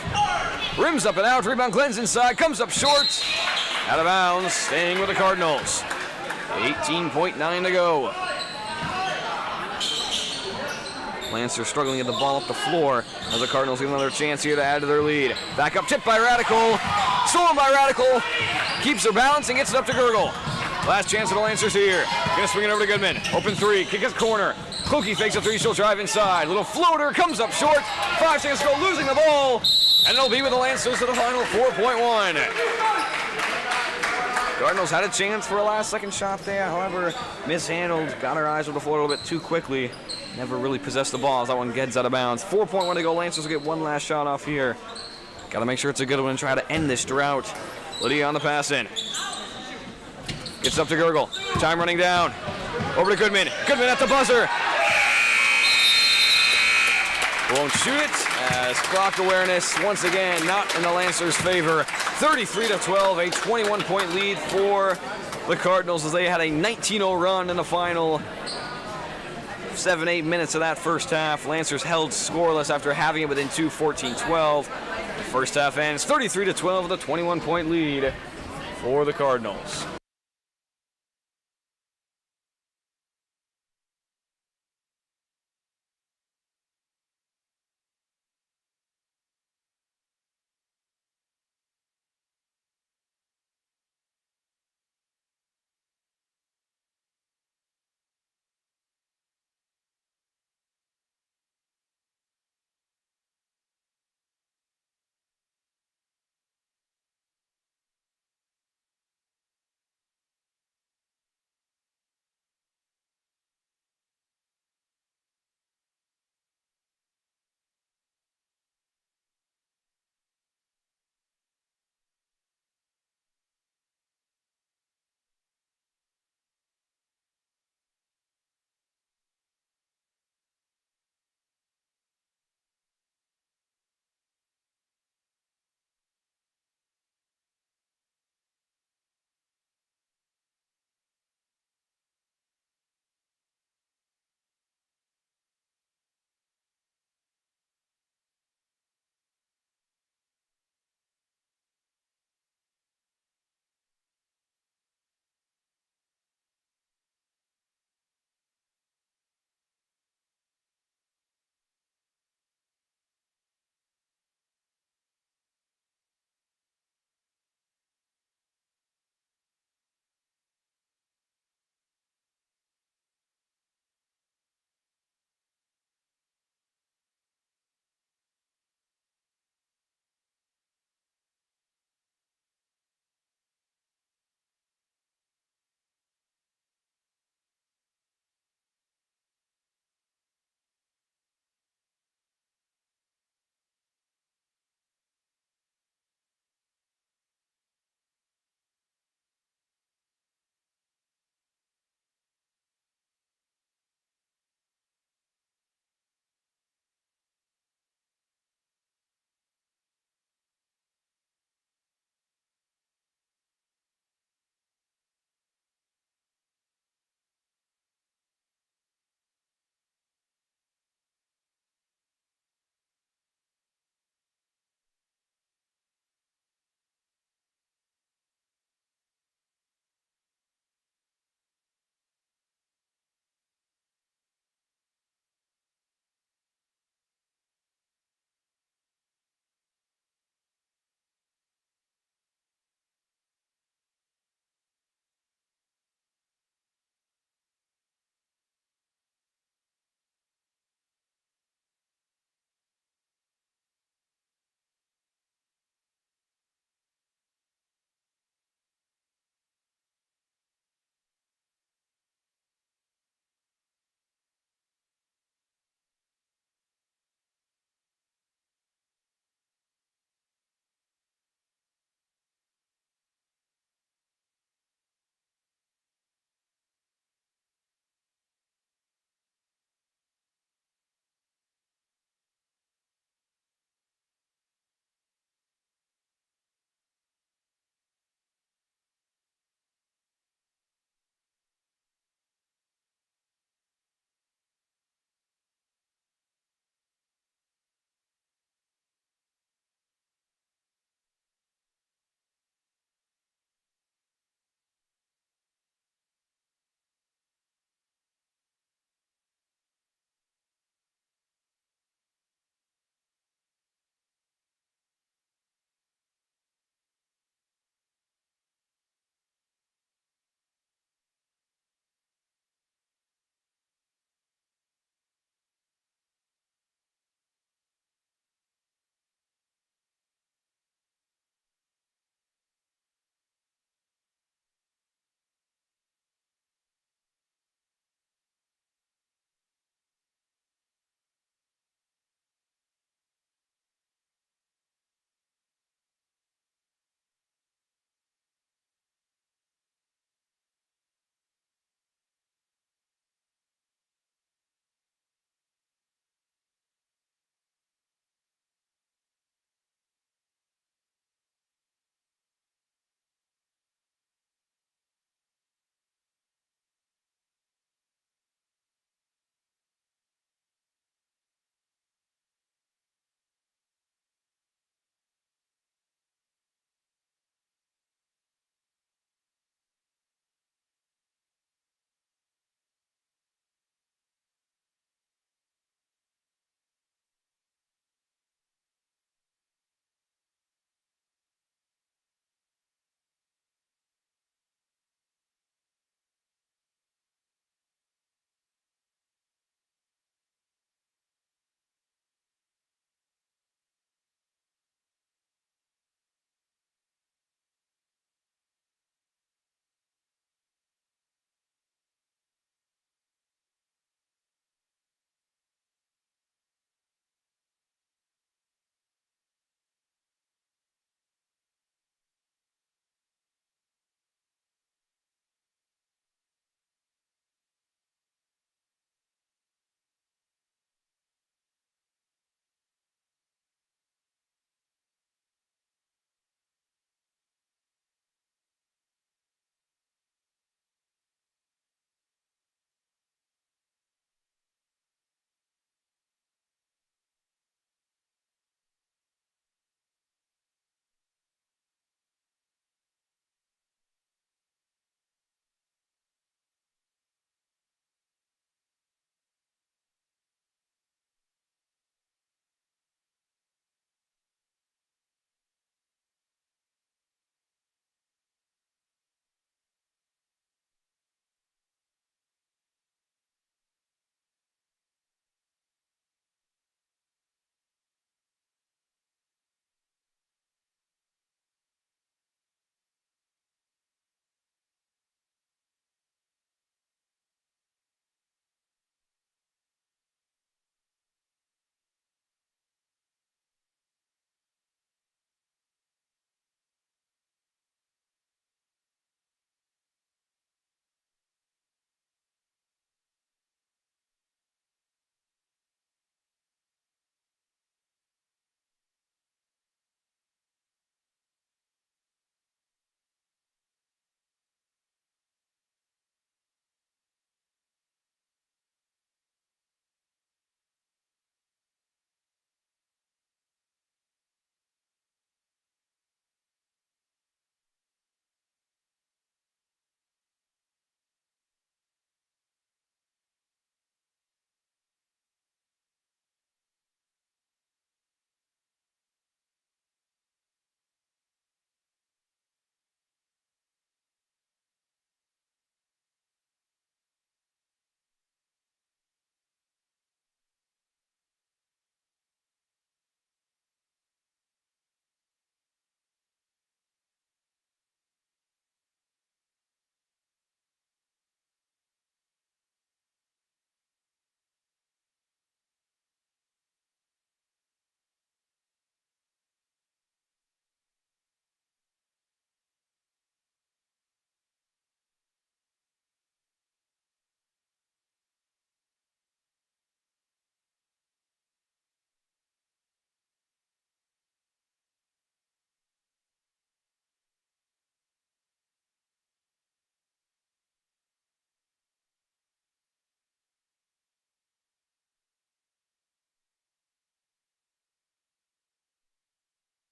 Rims up and out, rebound Glenn's inside, comes up short. Out of bounds, staying with the Cardinals. 18.9 to go. Lancers struggling to get the ball up the floor as the Cardinals get another chance here to add to their lead. Back up, tipped by Radical. Stolen by Radical. Keeps her balance and gets it up to Gurgle. Last chance for the Lancers here. Gonna swing it over to Goodman. Open 3, kick his corner. Clokey fakes a 3, she'll drive inside. Little floater, comes up short. 5 seconds to go, losing the ball. And it'll be with the Lancers to the final 4.1. Cardinals had a chance for a last-second shot there, however, mishandled. Got her eyes on the floor a little bit too quickly. Never really possessed the ball as that one gets out of bounds. 4.1 to go. Lancers will get one last shot off here. Got to make sure it's a good one and try to end this drought. Lydia on the pass in. Gets up to Gurgle. Time running down. Over to Goodman. Goodman at the buzzer. Won't shoot it as clock awareness once again not in the Lancers' favor. 33-12, a 21-point lead for the Cardinals as they had a 19-0 run in the final 7-8 minutes of that first half. Lancers held scoreless after having it within 2, 14-12. The first half ends 33-12 with a 21-point lead for the Cardinals.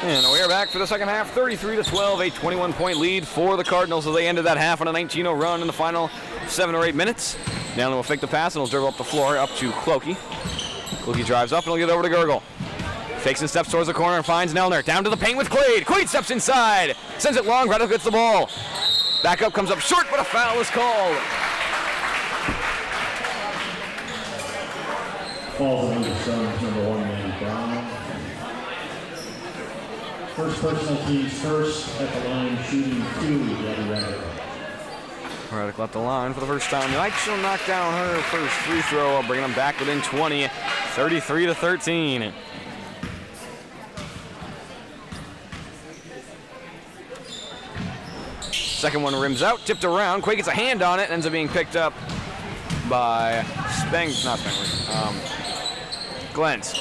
And we are back for the second half, 33-12, a 21-point lead for the Cardinals as they ended that half on a 19-0 run in the final 7 or 8 minutes. Now will fake the pass and he'll dribble up the floor up to Clokey. Clokey drives up and he'll get over to Gurgle. Fakes and steps towards the corner and finds Nelner. Down to the paint with Quaid. Quaid steps inside. Sends it long. Radical gets the ball. Back up comes up short, but a foul is called. Falls on the Suns, number 1, Matty Brown. First personal teams first at the line, shooting 2, Radical. Radical at the line for the first time tonight. She'll knock down her first free throw, bringing them back within 20, 33-13. Second one rims out, tipped around. Quaid gets a hand on it, ends up being picked up by Glens.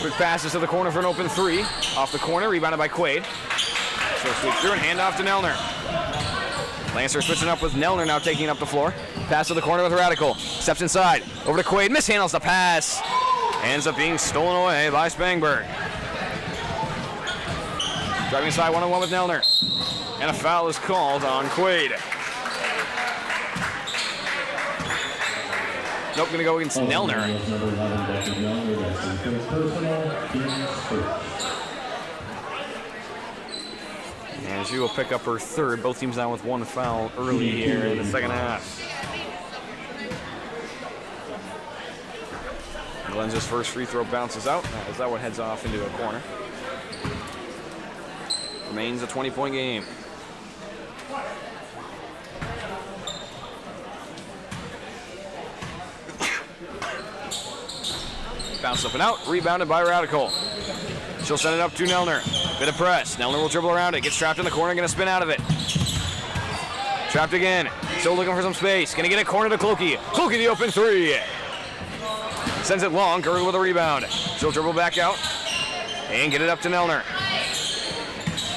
Quick passes to the corner for an open 3. Off the corner, rebounded by Quaid. So sweep through and hand off to Nelner. Lancer switching up with Nelner now taking up the floor. Pass to the corner with Radical. Steps inside, over to Quaid, mishandles the pass. Ends up being stolen away by Spangberg. Driving inside, 1-on-1 with Nelner. And a foul is called on Quaid. Nope, gonna go against Nelner. And she will pick up her third. Both teams down with 1 foul early here in the second half. Glenn's first free throw bounces out as that one heads off into a corner. Remains a 20-point game. Bounce up and out, rebounded by Radical. She'll send it up to Nelner. Bit of press. Nelner will dribble around it. Gets trapped in the corner, gonna spin out of it. Trapped again. Still looking for some space. Gonna get a corner to Clokey. Clokey the open 3. Sends it long. Gurgle with a rebound. She'll dribble back out and get it up to Nelner.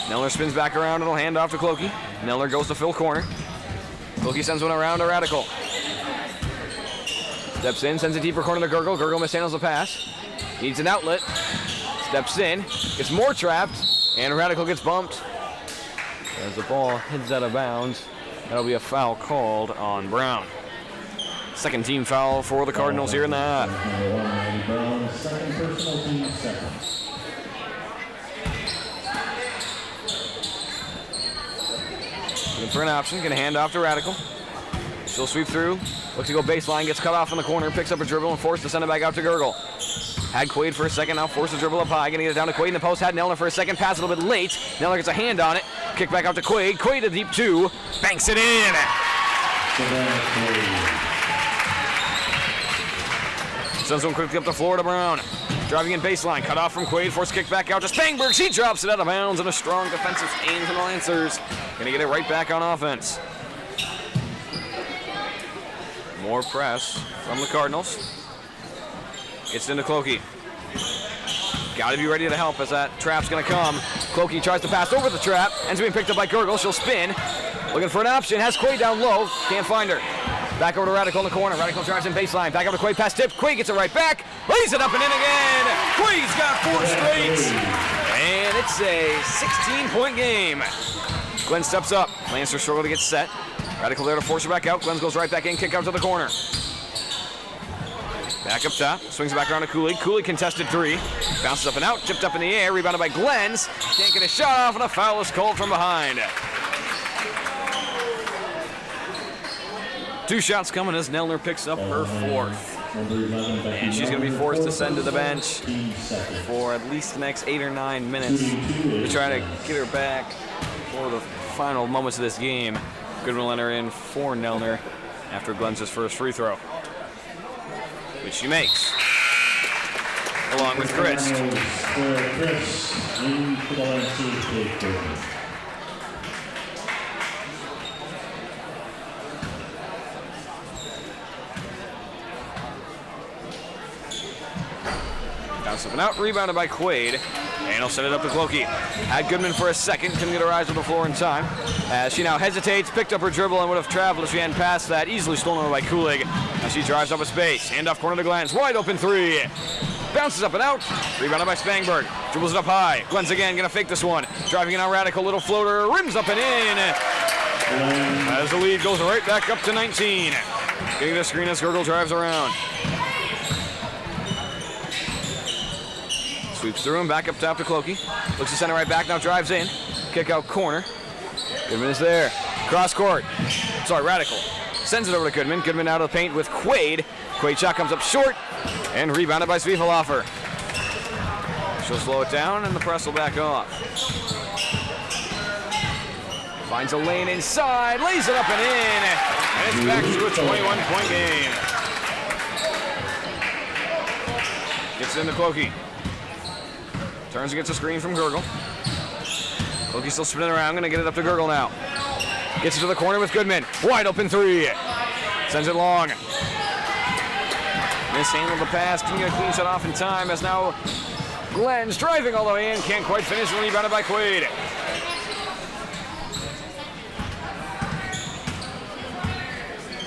Nelner spins back around and will hand off to Clokey. Nelner goes to fill corner. Clokey sends one around to Radical. Steps in, sends a deeper corner to Gurgle. Gurgle mishandles the pass. Needs an outlet. Steps in, gets more trapped, and Radical gets bumped. As the ball heads out of bounds, that'll be a foul called on Brown. Second team foul for the Cardinals here in the half. Second personal team, second. Looking for an option, gonna hand off to Radical. She'll sweep through, looks to go baseline, gets cut off in the corner, picks up a dribble and forced to send it back out to Gurgle. Had Quaid for a second, now forced to dribble up high, gonna get it down to Quaid in the post, had Nelner for a second, pass a little bit late. Nelner gets a hand on it, kick back out to Quaid, Quaid a deep 2, banks it in. Sends one quickly up the floor to Brown. Driving in baseline, cut off from Quaid, forced kick back out to Spangberg. She drops it out of bounds and a strong defensive aim from the Lancers. Gonna get it right back on offense. More press from the Cardinals. Gets into Clokey. Got to be ready to help as that trap's gonna come. Clokey tries to pass over the trap, ends up being picked up by Gurgle. She'll spin, looking for an option, has Quaid down low, can't find her. Back over to Radical in the corner. Radical drives in baseline. Back over to Quaid, pass tip. Quaid gets it right back. Lays it up and in again. Quaid's got 4 straight. And it's a 16-point game. Glenn steps up. Lancer struggle to get set. Radical there to force her back out. Glenn goes right back in, kick out to the corner. Back up top. Swings back around to Cooley. Cooley contested 3. Bounces up and out. Tipped up in the air. Rebounded by Glens. Can't get a shot off and a foul is called from behind. 2 shots coming as Nelner picks up her 4th. And she's going to be forced to send to the bench for at least the next 8 or 9 minutes to try to get her back for the final moments of this game. Goodwin will enter in for Nelner after Glenn's first free throw, which she makes, along with Christ. Bounce up and out, rebounded by Quaid, and he'll send it up to Clokey. Had Goodman for a second, couldn't get her eyes on the floor in time. As she now hesitates, picked up her dribble and would have traveled if she hadn't passed that. Easily stolen by Kulig. Now she drives up a space, hand off corner to Glens, wide open 3. Bounces up and out. Rebounded by Spangberg. Dribbles it up high. Glenn's again going to fake this one. Driving it out Radical. Little floater. Rims up and in. As the lead goes right back up to 19. Getting the screen as Gurgle drives around. Sweeps through him. Back up top to Clokey. Looks to center right back. Now drives in. Kick out corner. Goodman is there. Cross court. Sorry, Radical. Sends it over to Goodman. Goodman out of the paint with Quaid. Quaid shot comes up short and rebounded by Zwiefelhofer. She'll slow it down and the press will back off. Finds a lane inside, lays it up and in, and it's back to a 21-point game. Gets it into Clokey. Turns and gets a screen from Gurgle. Clokey still spinning around, gonna get it up to Gurgle now. Gets it to the corner with Goodman. Wide open three. Sends it long. Mishandled the pass. Couldn't get a clean shot off in time as now Glenn's driving all the way in. Can't quite finish. Rebounded by Quaid.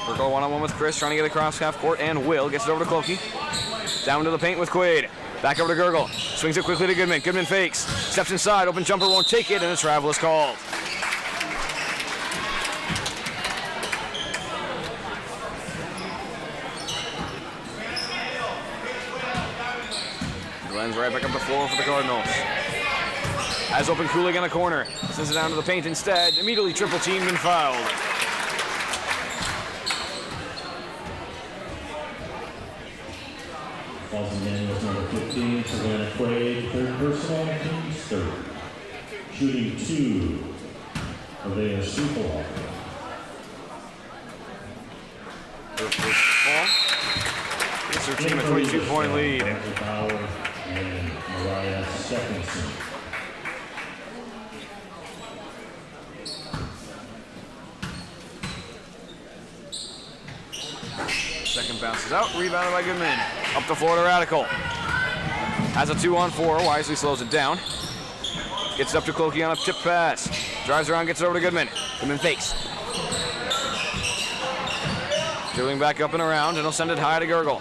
Gurgle one-on-one with Chris. Trying to get across half court. And Will gets it over to Clokey. Down to the paint with Quaid. Back over to Gurgle. Swings it quickly to Goodman. Goodman fakes. Steps inside. Open jumper won't take it. And a travel is called. Glenn's right back up the floor for the Cardinals. Has open Kulig in the corner. Sends it down to the paint instead. Immediately triple teamed and fouled. Falls in with number 15, Savannah Quaid, third personal, team's third. Shooting 2 of their Super. Her first ball. Gives her team a 22-point lead. And Mariah Stephenson. Second bounces out, rebounded by Goodman. Up the floor to Radical. Has a 2-on-4, wisely slows it down. Gets it up to Clokey on a tip pass. Drives around, gets it over to Goodman. Goodman fakes. Dribbling back up and around, and he'll send it high to Gurgle.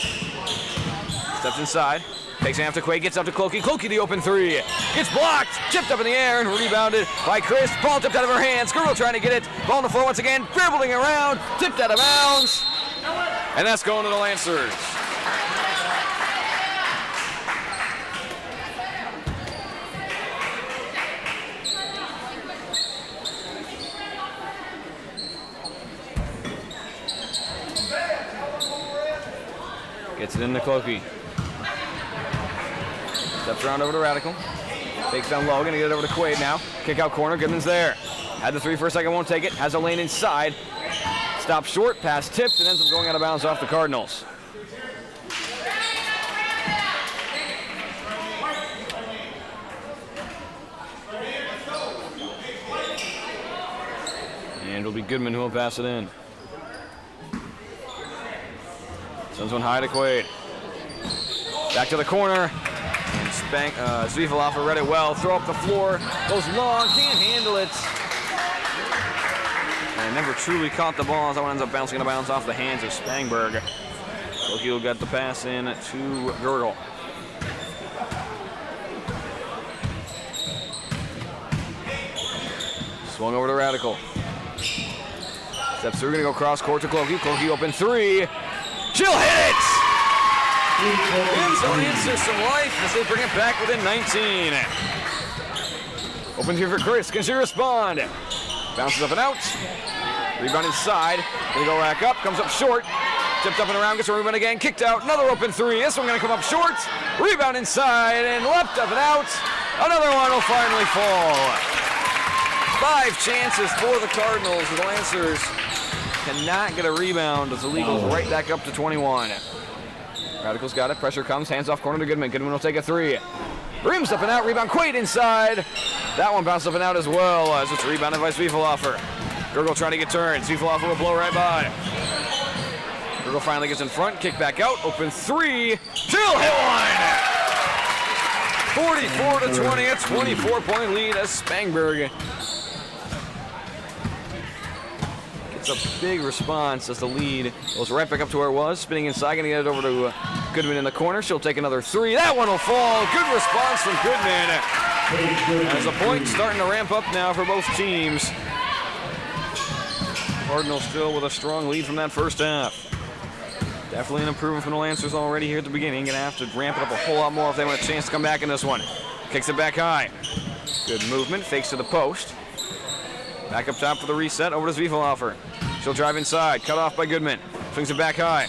Steps inside. Takes it after Quaid, gets up to Clokey. Clokey the open three. Gets blocked. Chipped up in the air and rebounded by Chris. Ball tipped out of her hands. Gurgle trying to get it. Ball on the floor once again. Dribbling around. Tipped out of bounds. And that's going to the Lancers. Gets it into Clokey. Steps around over to Radical. Fakes down low, gonna get it over to Quaid now. Kick out corner, Goodman's there. Had the three for a second, won't take it. Has a lane inside. Stops short, pass tipped, and ends up going out of bounds off the Cardinals. And it'll be Goodman who will pass it in. Sends one high to Quaid. Back to the corner. And Zwiefelhofer read it well. Throw up the floor. Goes long. Can't handle it. And never truly caught the ball as that one ends up bouncing out of bounds off the hands of Spangberg. Clokey will get the pass in to Gurgle. Swung over to Radical. Steps through, gonna go cross court to Clokey. Clokey open three. She'll hit it! Zone answers some life as they bring it back within 19. Open here for Chris. Can she respond? Bounces up and out. Rebound inside. Gonna go rack up. Comes up short. Tipped up and around. Gets a rebound again. Kicked out. Another open three. This one gonna come up short. Rebound inside and leapt up and out. Another one will finally fall. 5 chances for the Cardinals. The Lancers cannot get a rebound as the lead goes right back up to 21. Radical's got it. Pressure comes. Hands off corner to Goodman. Goodman will take a three. Rims up and out. Rebound Quaid inside. That one bounced up and out as well as it's rebounded by Zwiefelhofer. Gurgle trying to get turned. Zwiefelhofer will blow right by. Gurgle finally gets in front. Kick back out. Open three. She'll hit one. 44-20. A 24-point lead as Spangberg gets That's a big response as the lead goes right back up to where it was. Spinning inside, going to get it over to Goodman in the corner. She'll take another three. That one will fall. Good response from Goodman. As the point starting to ramp up now for both teams. Cardinals still with a strong lead from that first half. Definitely an improvement from the Lancers already here at the beginning. Going to have to ramp it up a whole lot more if they want a chance to come back in this one. Kicks it back high. Good movement. Fakes to the post. Back up top for the reset. Over to Zwiefelhofer. She'll drive inside. Cut off by Goodman. Swings it back high.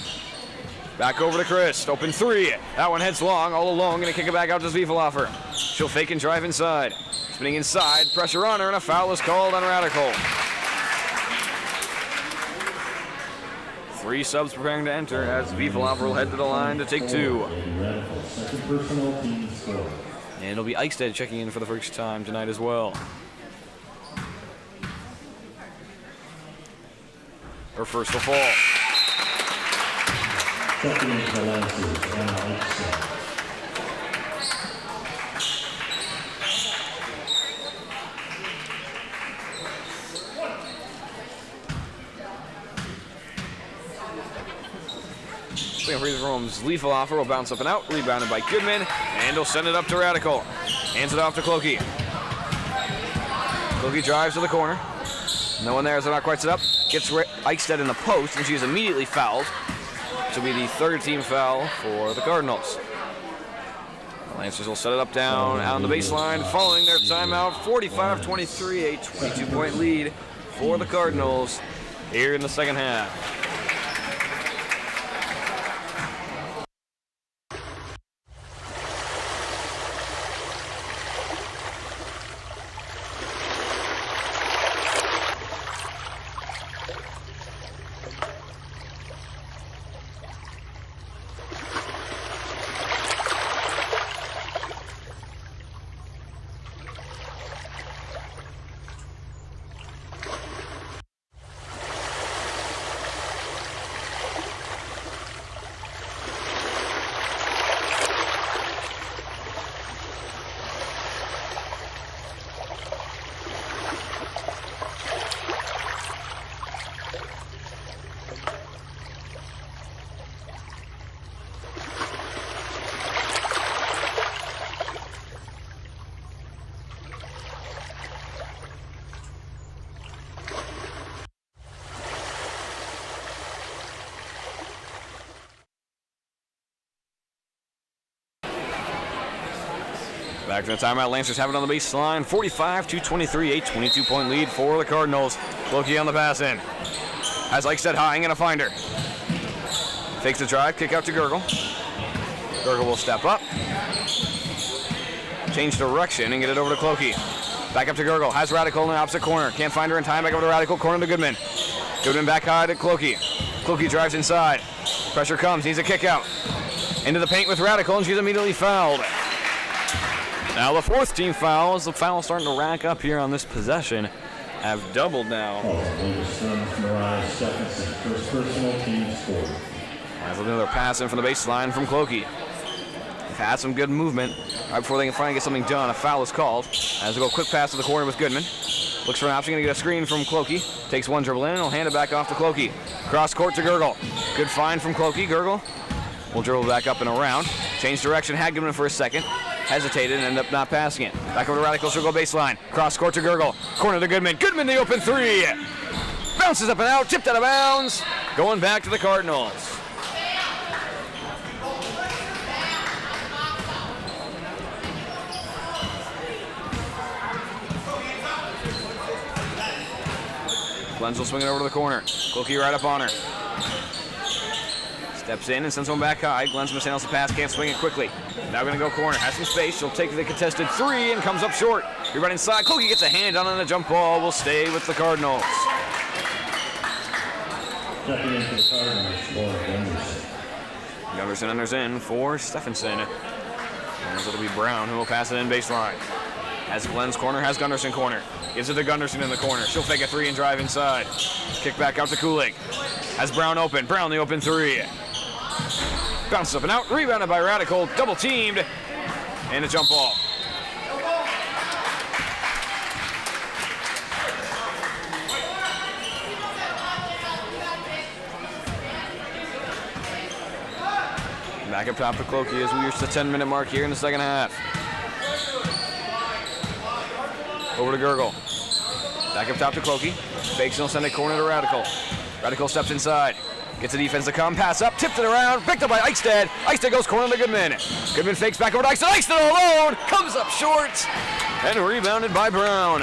Back over to Christ. Open three. That one heads long. All alone. Going to kick it back out to Zwiefelhofer. She'll fake and drive inside. Spinning inside. Pressure on her. And a foul is called on Radical. 3 subs preparing to enter as Zwiefelhofer will head to the line to take 2. And it'll be Eichstead checking in for the first time tonight as well. Her first will fall. Checking into the Lancers, Anna Eichstead. Free from Zwiefelhofer will bounce up and out, rebounded by Goodman, and he'll send it up to Radical. Hands it off to Clokey. Clokey drives to the corner. No one there as they're not quite set up. Gets Eichstead in the post, and she is immediately fouled. This will be the 3rd team foul for the Cardinals. The Lancers will set it up down out on the baseline, following their timeout. 45-23, a 22-point lead for the Cardinals here in the second half. Back to the timeout. Lancers have it on the baseline. 45-23, a 22-point lead for the Cardinals. Clokey on the pass in. Has Eichstead high, ain't gonna find her. Fakes the drive, kick out to Gurgle. Gurgle will step up. Change direction and get it over to Clokey. Back up to Gurgle. Has Radical in the opposite corner. Can't find her in time. Back over to Radical. Corner to Goodman. Goodman back high to Clokey. Clokey drives inside. Pressure comes. Needs a kick out. Into the paint with Radical, and she's immediately fouled. Now the 4th team foul, as the foul starting to rack up here on this possession, have doubled now. First personal team score. As another pass in from the baseline from Clokey. They've had some good movement right before they can finally get something done. A foul is called. As they go quick pass to the corner with Goodman. Looks for an option, going to get a screen from Clokey. Takes one dribble in and will hand it back off to Clokey. Cross court to Gurgle. Good find from Clokey. Gurgle will dribble back up and around. Change direction, had Goodman for a second. Hesitated and ended up not passing it. Back over to Radical, she'll go baseline. Cross court to Gurgle. Corner to Goodman. Goodman the open three. Bounces up and out, tipped out of bounds. Going back to the Cardinals. Glens will swing it over to the corner. Clokey right up on her. Steps in and sends one back high. Glens mishandles the pass, can't swing it quickly. Now going to go corner, has some space. She'll take the contested three and comes up short. Rebound inside. Clokey gets a hand on the jump ball. Will stay with the Cardinals. Checking into the Cardinals for Gunderson. Gunderson enters in for Stephenson. And it'll be Brown who will pass it in baseline. Has Glenn's corner, has Gunderson corner. Gives it to Gunderson in the corner. She'll fake a three and drive inside. Kick back out to Kulig. Has Brown open. Brown the open three. Bounces up and out. Rebounded by Radical. Double teamed. And a jump ball. Back up top to Clokey as we reach the 10-minute mark here in the second half. Over to Gurgle. Back up top to Clokey. Fakes and will send it corner to Radical. Radical steps inside. Gets the defense to come. Pass up. Tipped it around. Picked up by Eichstead. Eichstead goes corner to Goodman. Goodman fakes back over to Eichstead. Eichstead alone. Comes up short. And rebounded by Brown.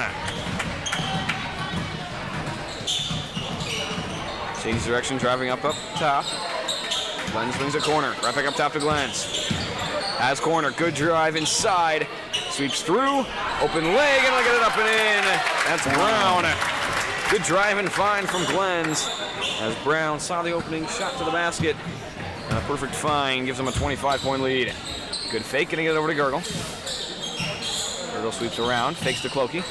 Changes direction. Driving up top. Glens swings a corner. Right back up top to Glens. Has corner. Good drive inside. Sweeps through. Open leg. And look at it up and in. That's Brown. Good drive and find from Glens. As Brown saw the opening shot to the basket. And a perfect find gives him a 25-point lead. Good fake. Getting it over to Gurgle. Gurgle sweeps around. Fakes to Clokey.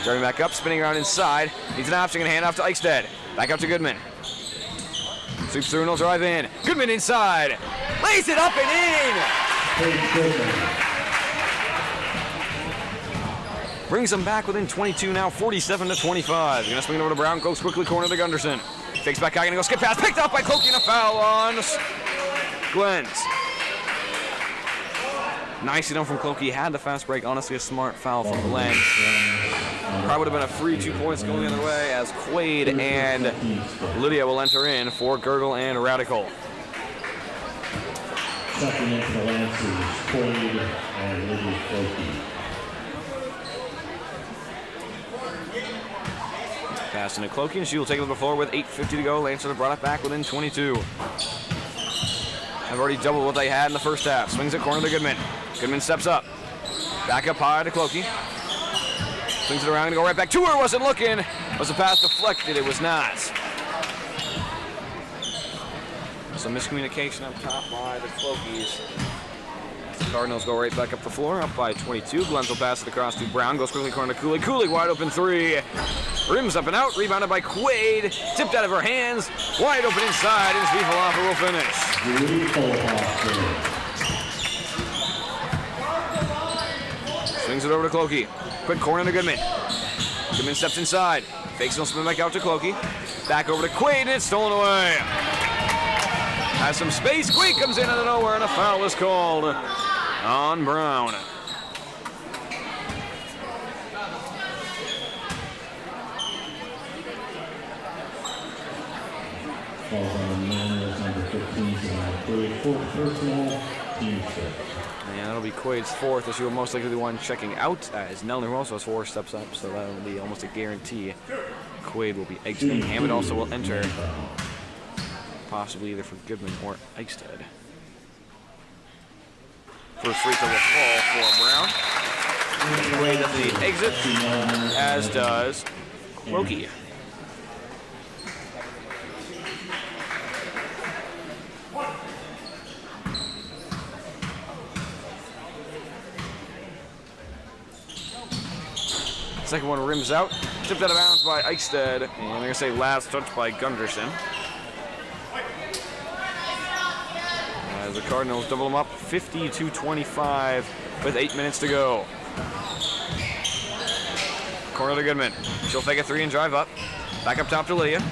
Driving back up. Spinning around inside. Needs an option. Going to hand off to Eichstead. Back up to Goodman. Sweeps through and he'll drive in. Goodman inside. Lays it up and in. Brings them back within 22 now, 47-25. Gonna swing it over to Brown. Goes quickly corner to Gunderson. Fakes back out. Gonna go skip pass. Picked up by Clokey and a foul on Glens. Nicely done from Clokey. Had the fast break. Honestly, a smart foul from Glens. Probably would have been a free 2 points going the other way as Quaid and Lydia will enter in for Gurgle and Radical. Stepping into the Lancers, Quaid and Lydia Clokey. Pass into Clokey, and she will take it to the floor with 8:50 to go. Lancers have brought it back within 22. Have already doubled what they had in the first half. Swings it corner to Goodman. Goodman steps up. Back up high to Clokey. Swings it around and go right back to her. Wasn't looking. Was the pass deflected? It was not. Some miscommunication up top by the Clokeys. The Cardinals go right back up the floor, up by 22. Glens will pass it across to Brown. Goes quickly corner to Cooley. Cooley wide open three. Rims up and out. Rebounded by Quaid. Tipped out of her hands. Wide open inside. And Zviefaloffer will finish. Swings it over to Clokey. Quick corner to Goodman. Goodman steps inside. Fakes and will spin back out to Clokey. Back over to Quaid, and it's stolen away. Has some space. Quaid comes in out of nowhere, and a foul is called on Brown. Falls on Immanuel, number 15, Quaid, fourth personal, team six. And that'll be Quaid's fourth, as he will most likely be the one checking out, as Nelner, who also has 4, steps up, so that will be almost a guarantee. Quaid will be exiting. Hammond also will enter, possibly either for Goodman or Eichstead. First free throw will fall for Brown. Quaid at the exit, as does Clokey. Second one rims out, tipped out of bounds by Eichstead, and they're going to say last touch by Gunderson. As the Cardinals double them up 50-25 with 8 minutes to go. Corner to Goodman. She'll fake a three and drive up. Back up top to Lydia.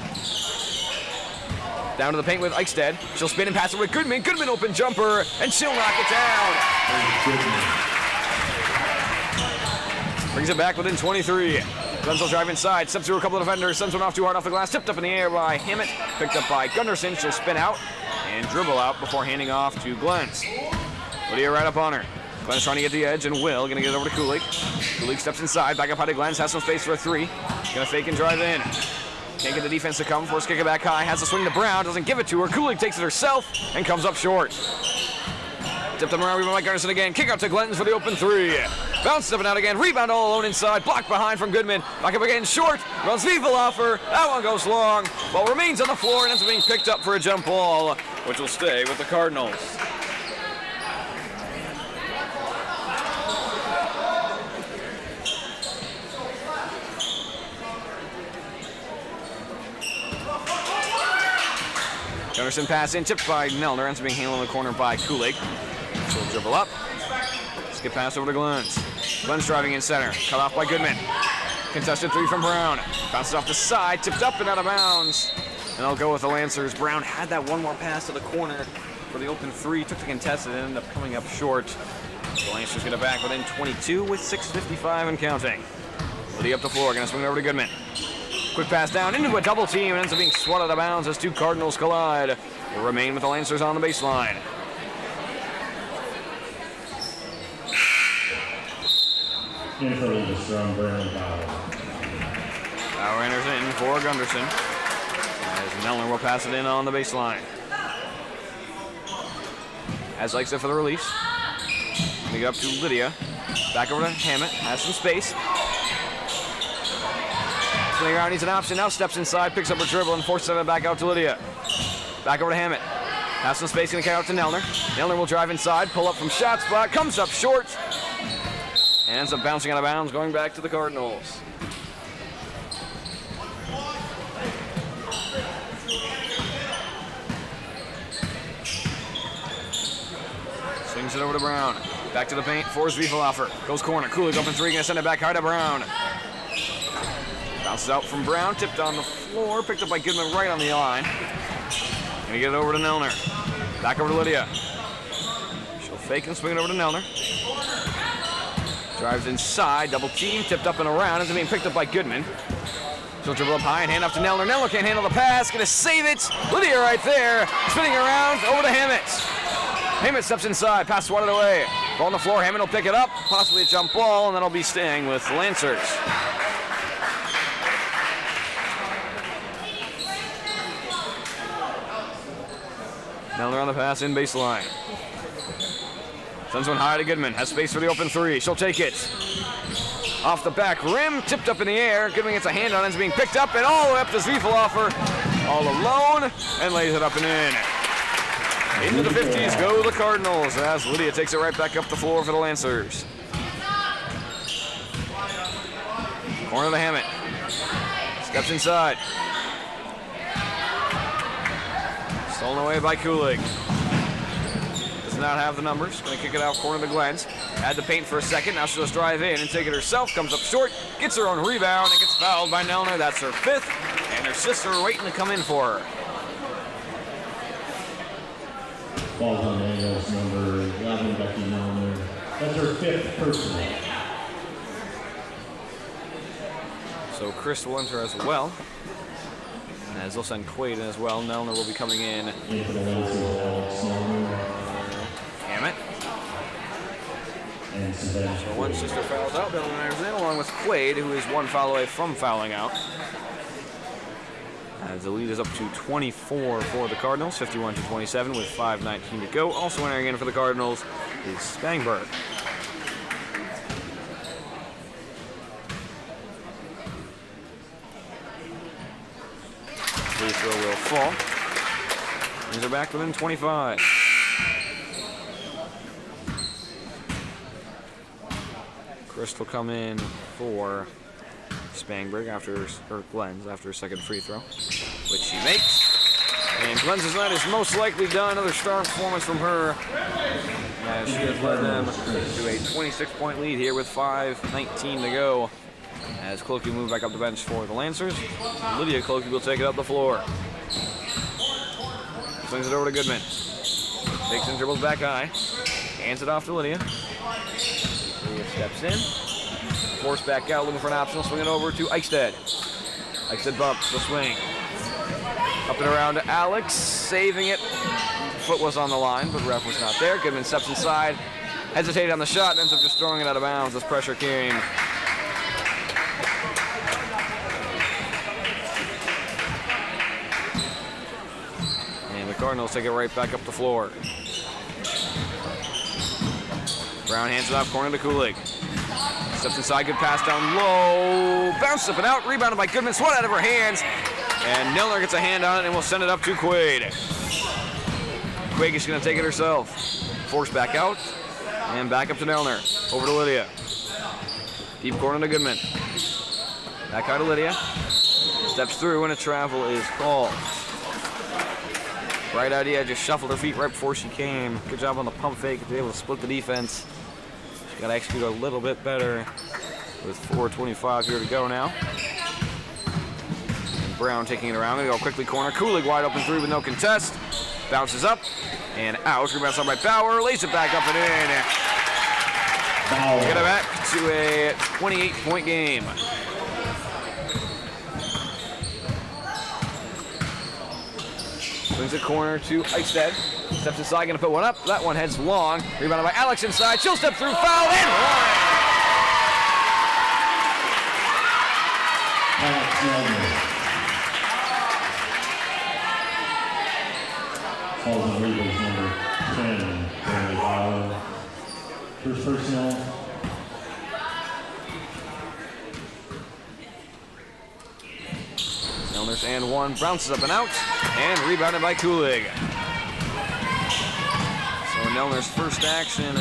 Down to the paint with Eichstead. She'll spin and pass it with Goodman. Goodman open jumper, and she'll knock it down. Brings it back within 23. Glens will drive inside, steps through a couple of defenders, sends one off too hard off the glass, tipped up in the air by Hammett, picked up by Gunderson. She'll spin out and dribble out before handing off to Glens. Lydia right up on her. Glens trying to get the edge, and Will gonna get it over to Kulik. Kulik steps inside, back up high to Glens, has some space for a three. Gonna fake and drive in. Can't get the defense to come, force kick it back high, has a swing to Brown, doesn't give it to her. Kulik takes it herself and comes up short. Tipped them around, rebound by Gunderson again. Kick out to Glens for the open three. Bounce stepping out again. Rebound all alone inside. Blocked behind from Goodman. Back up again short. Runs Zviefaloffer. That one goes long. Ball remains on the floor and ends up being picked up for a jump ball, which will stay with the Cardinals. Gunderson pass in. Tipped by Nelner. Ends up being handled in the corner by Kulik. She'll dribble up. Skip pass over to Glens. Glens driving in center. Cut off by Goodman. Contested three from Brown. Bounces off the side. Tipped up and out of bounds. And I'll go with the Lancers. Brown had that one more pass to the corner for the open three. Took the contested and ended up coming up short. The Lancers get it back within 22 with 6:55 and counting. Lydia up the floor, gonna swing it over to Goodman. Quick pass down into a double team and ends up being swatted out of bounds as two Cardinals collide. Will remain with the Lancers on the baseline. In for Eleva-Strum, Brown foul. Bauer enters in for Gunderson. As Mellor will pass it in on the baseline. As likes it for the release. We get up to Lydia. Back over to Hammett. Has some space. Swinging around, needs an option. Now steps inside, picks up a dribble, and forces it back out to Lydia. Back over to Hammett. Has some space, going to kick out to Nelner. Nelner will drive inside, pull up from shot spot, comes up short, and ends up bouncing out of bounds, going back to the Cardinals. Swings it over to Brown. Back to the paint for Zwiefelhofer. Goes corner. Kulig open three. Going to send it back high to Brown. Bounces out from Brown. Tipped on the floor. Picked up by Goodman right on the line. Going to get it over to Nelner. Back over to Lydia. She'll fake and swing it over to Nelner. Drives inside. Double team. Tipped up and around. Ends up being picked up by Goodman. She'll dribble up high and hand off to Nelner. Nelner can't handle the pass. Going to save it. Lydia right there. Spinning around. Over to Hammett. Hammett steps inside, pass swatted away. Ball on the floor, Hammett will pick it up, possibly a jump ball, and that'll be staying with the Lancers. Nelner on the pass in baseline. Sends one high to Goodman, has space for the open three, she'll take it. Off the back rim, tipped up in the air, Goodman gets a hand on it, it's being picked up, and all the way up to Zwiefelhofer, all alone, and lays it up and in. Into the 50s go the Cardinals as Lydia takes it right back up the floor for the Lancers. Corner to Hammett. Steps inside. Stolen away by Kulig. Does not have the numbers. Going to kick it out corner to Glens. Had the paint for a second. Now she'll just drive in and take it herself. Comes up short. Gets her own rebound and gets fouled by Nelner. That's her fifth. And her sister waiting to come in for her. Falls on Daniels, number 11, Becky Nelner. That's her fifth personal. So Chris will enter as well. And as they'll send Quaid in as well, Nelner will be coming in. In for the Lancers, Alex Nelner. Hammett. And Sebastian. So one sister fouls out, Nelner enters in along with Quaid, who is one foul away from fouling out. As the lead is up to 24 for the Cardinals, 51-27 with 5:19 to go. Also entering in for the Cardinals is Spangberg. Free throw will fall. These are back within 25. Chris will come in for Spangberg after her Glens after her second free throw, which she makes. And Glens' night is most likely done. Another star performance from her as she has led them to a 26-point lead here with 5:19 to go. As Clokey move back up the bench for the Lancers, Lydia Clokey will take it up the floor. Swings it over to Goodman. Takes and dribbles back high. Hands it off to Lydia. Lydia steps in. Force back out, looking for an optional. Swing it over to Eichstead. Eichstead bumps the swing. Up and around to Alex, saving it. Foot was on the line, but ref was not there. Goodman steps inside, hesitated on the shot, and ends up just throwing it out of bounds as pressure came. And the Cardinals take it right back up the floor. Brown hands it off, corner to Kulig. Steps inside, good pass down low. Bounces up and out, rebounded by Goodman, swat out of her hands. And Nelner gets a hand on it and will send it up to Quaid. Quaid is going to take it herself. Force back out and back up to Nelner. Over to Lydia. Deep corner to Goodman. Back out to Lydia. Steps through and a travel is called. Right idea, just shuffled her feet right before she came. Good job on the pump fake to be able to split the defense. She's got to execute a little bit better with 4:25 here to go now. Brown taking it around. Gonna go quickly corner. Kulig wide open three with no contest. Bounces up and out. Rebounds on by Bauer. Lays it back up and in. Get it back to a 28-point game. Swings a corner to Eichstead. Steps inside, gonna put one up. That one heads long. Rebounded by Alex inside. She'll step through, foul, and one. Falls on Rebels number 10. First personal. Milner's and one. Bounces up and out. And rebounded by Kulig. So Nelner's first action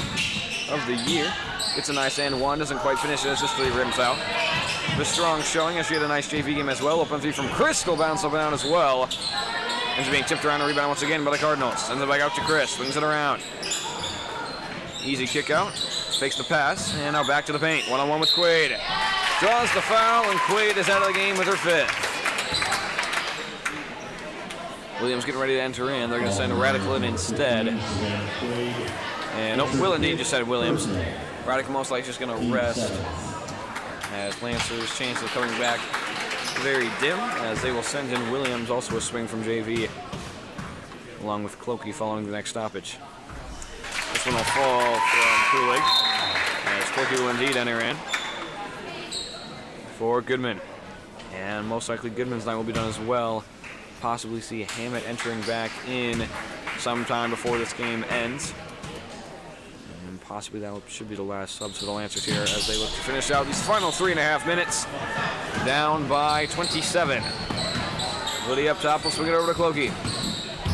of the year. Gets a nice and one. Doesn't quite finish it as this three rims out. The strong showing as she had a nice JV game as well. Open three from Crystal. Bounce up and out as well. And she's being tipped around and rebound once again by the Cardinals. Sends it back out to Chris. Swings it around. Easy kick out. Fakes the pass. And now back to the paint. One-on-one with Quaid. Draws the foul, and Quaid is out of the game with her fifth. Williams getting ready to enter in. They're going to send Radical in instead. And nope, Will indeed just said Williams. Radical most likely just going to rest as Lancers' chance of coming back very dim, as they will send in Williams, also a swing from JV, along with Clokey following the next stoppage. This one will fall from Kulig, as Clokey will indeed enter in for Goodman. And most likely Goodman's night will be done as well. Possibly see Hammett entering back in sometime before this game ends. And possibly that should be the last subs for the Lancers here as they look to finish out these final 3.5 minutes. Down by 27. Lydia up top will swing it over to Clokey.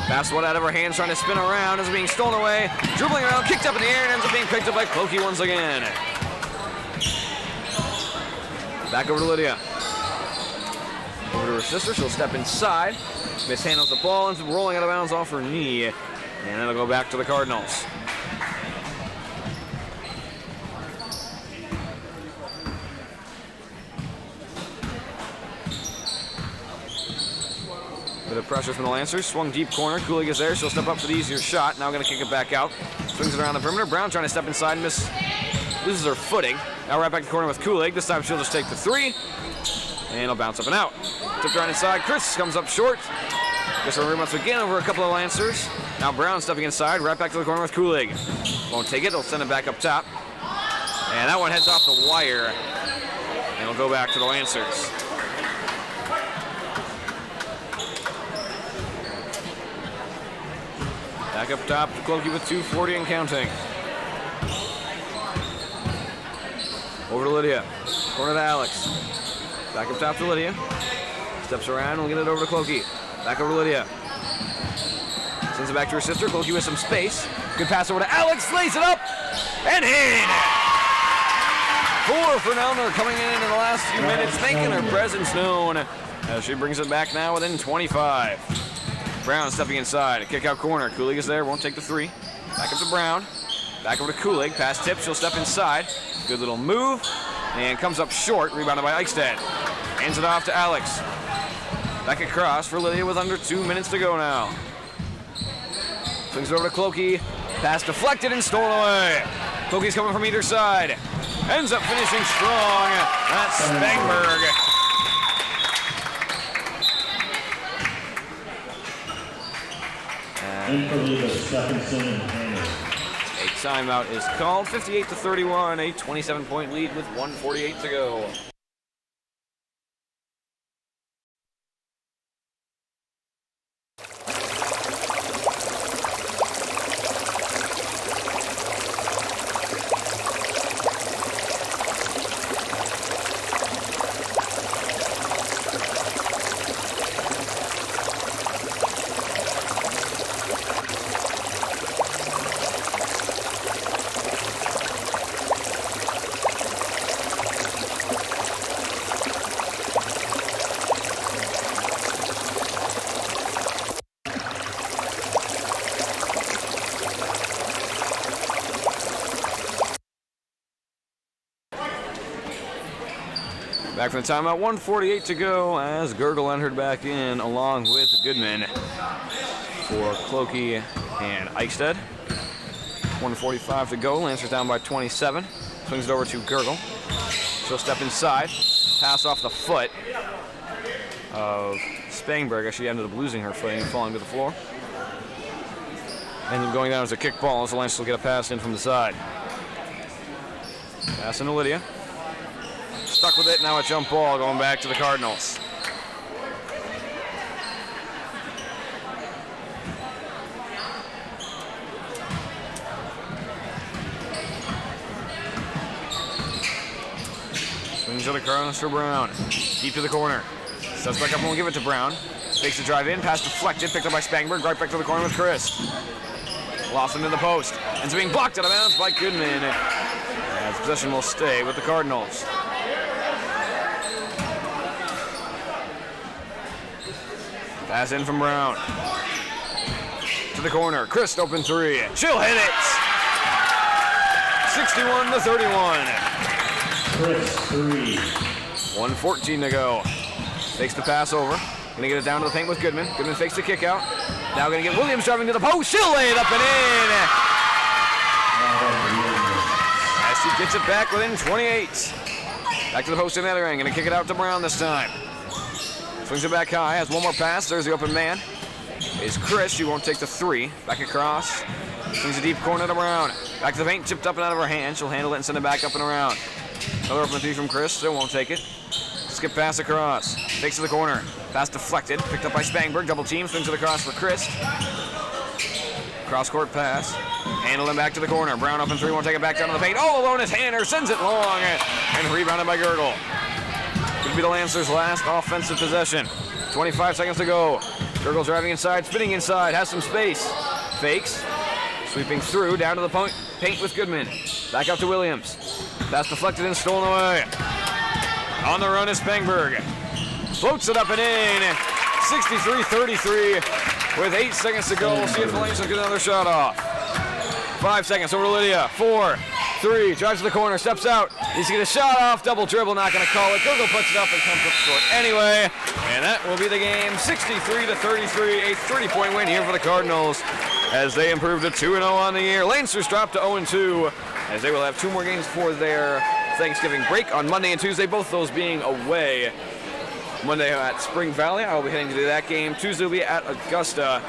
Pass one out of her hands, trying to spin around, is being stolen away. Dribbling around, kicked up in the air, and ends up being picked up by Clokey once again. Back over to Lydia. Over to her sister, she'll step inside. Mishandles the ball, ends up rolling out of bounds off her knee. And it'll go back to the Cardinals. Bit of pressure from the Lancers. Swung deep corner. Kulig is there. She'll step up for the easier shot. Now going to kick it back out. Swings it around the perimeter. Brown trying to step inside. Loses her footing. Now right back to the corner with Kulig. This time she'll just take the three. And it'll bounce up and out. Tipped around inside. Chris comes up short. Gets her once again over a couple of Lancers. Now Brown stepping inside. Right back to the corner with Kulig. Won't take it. They'll send it back up top. And that one heads off the wire. And it'll go back to the Lancers. Back up top to Clokey with 2:40 and counting. Over to Lydia. Corner to Alex. Back up top to Lydia. Steps around and we'll get it over to Clokey. Back over to Lydia. Sends it back to her sister. Clokey with some space. Good pass over to Alex. Lays it up and in. 4 for Nelner coming in the last few minutes, making her presence known as she brings it back now within 25. Brown stepping inside, a kick out corner. Kulig is there, won't take the three. Back up to Brown. Back over to Kulig. Pass tip, she'll step inside. Good little move. And comes up short, rebounded by Eichstead. Hands it off to Alex. Back across for Lydia with under 2 minutes to go now. Swings it over to Clokey. Pass deflected and stolen away. Clokey's coming from either side. Ends up finishing strong. That's Spangberg. A timeout is called. 58-31, a 27-point lead with 1:48 to go. Back from the timeout, 1:48 to go as Gurgle entered back in along with Goodman for Clokey and Eichstead. 1:45 to go. Lancers down by 27. Swings it over to Gurgle. She'll step inside. Pass off the foot of Spangberg. She ended up losing her footing and falling to the floor. And then going down as a kick ball as the Lancers will get a pass in from the side. Pass into Lydia. Stuck with it, now a jump ball going back to the Cardinals. Swings to the Cardinals for Brown. Deep to the corner. Steps back up and will give it to Brown. Takes the drive in, pass deflected, picked up by Spangberg, right back to the corner with Chris. Lost into the post. Ends up being blocked out of bounds by Goodman. As possession will stay with the Cardinals. Pass in from Brown. To the corner. Chris open three. She'll hit it. 61-31. Chris, 3. 1:14 to go. Takes the pass over. Gonna get it down to the paint with Goodman. Goodman fakes the kick out. Now gonna get Williams driving to the post. She'll lay it up and in. As she gets it back within 28. Back to the post in the other end. Gonna kick it out to Brown this time. Swings it back high. Has one more pass. There's the open man. Is Chris. She won't take the three. Back across. Swings a deep corner to Brown. Back to the paint. Tipped up and out of her hand. She'll handle it and send it back up and around. Another open three from Chris. Still won't take it. Skip pass across. Takes to the corner. Pass deflected. Picked up by Spangberg. Double team. Swings it across for Chris. Cross court pass. Handle him back to the corner. Brown open three. Won't take it back down to the paint. All alone is Hanner. Sends it long. And rebounded by Gurgle. Could be the Lancers' last offensive possession. 25 seconds to go. Gurgle driving inside. Spinning inside. Has some space. Fakes. Sweeping through. Down to the paint with Goodman. Back up to Williams. Pass deflected and stolen away. On the run is Spangberg. Floats it up and in. 63-33 with 8 seconds to go. We'll see if the Lancers get another shot off. 5 seconds over to Lydia. 4, 3, drives to the corner, steps out. Needs to get a shot off. Double dribble, not going to call it. Gurgle puts it up and comes up short anyway. And that will be the game. 63-33. A 30-point win here for the Cardinals as they improve to 2-0 on the year. Lancers drop to 0-2 as they will have 2 more games for their Thanksgiving break on Monday and Tuesday, both those being away. Monday at Spring Valley, I will be heading to that game. Tuesday will be at Augusta,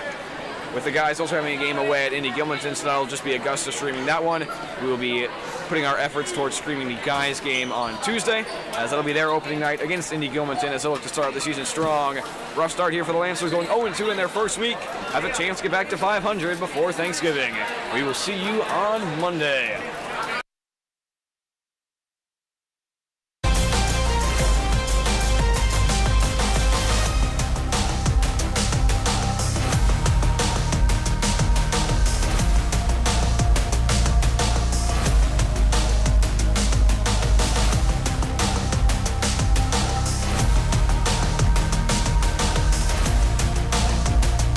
with the guys also having a game away at Indy Gilmanton, so that'll just be Augusta streaming that one. We will be putting our efforts towards streaming the guys game on Tuesday, as that'll be their opening night against Indy Gilmanton as they look to start the season strong. Rough start here for the Lancers, going 0-2 in their first week. Have a chance to get back to 500 before Thanksgiving. We will see you on Monday.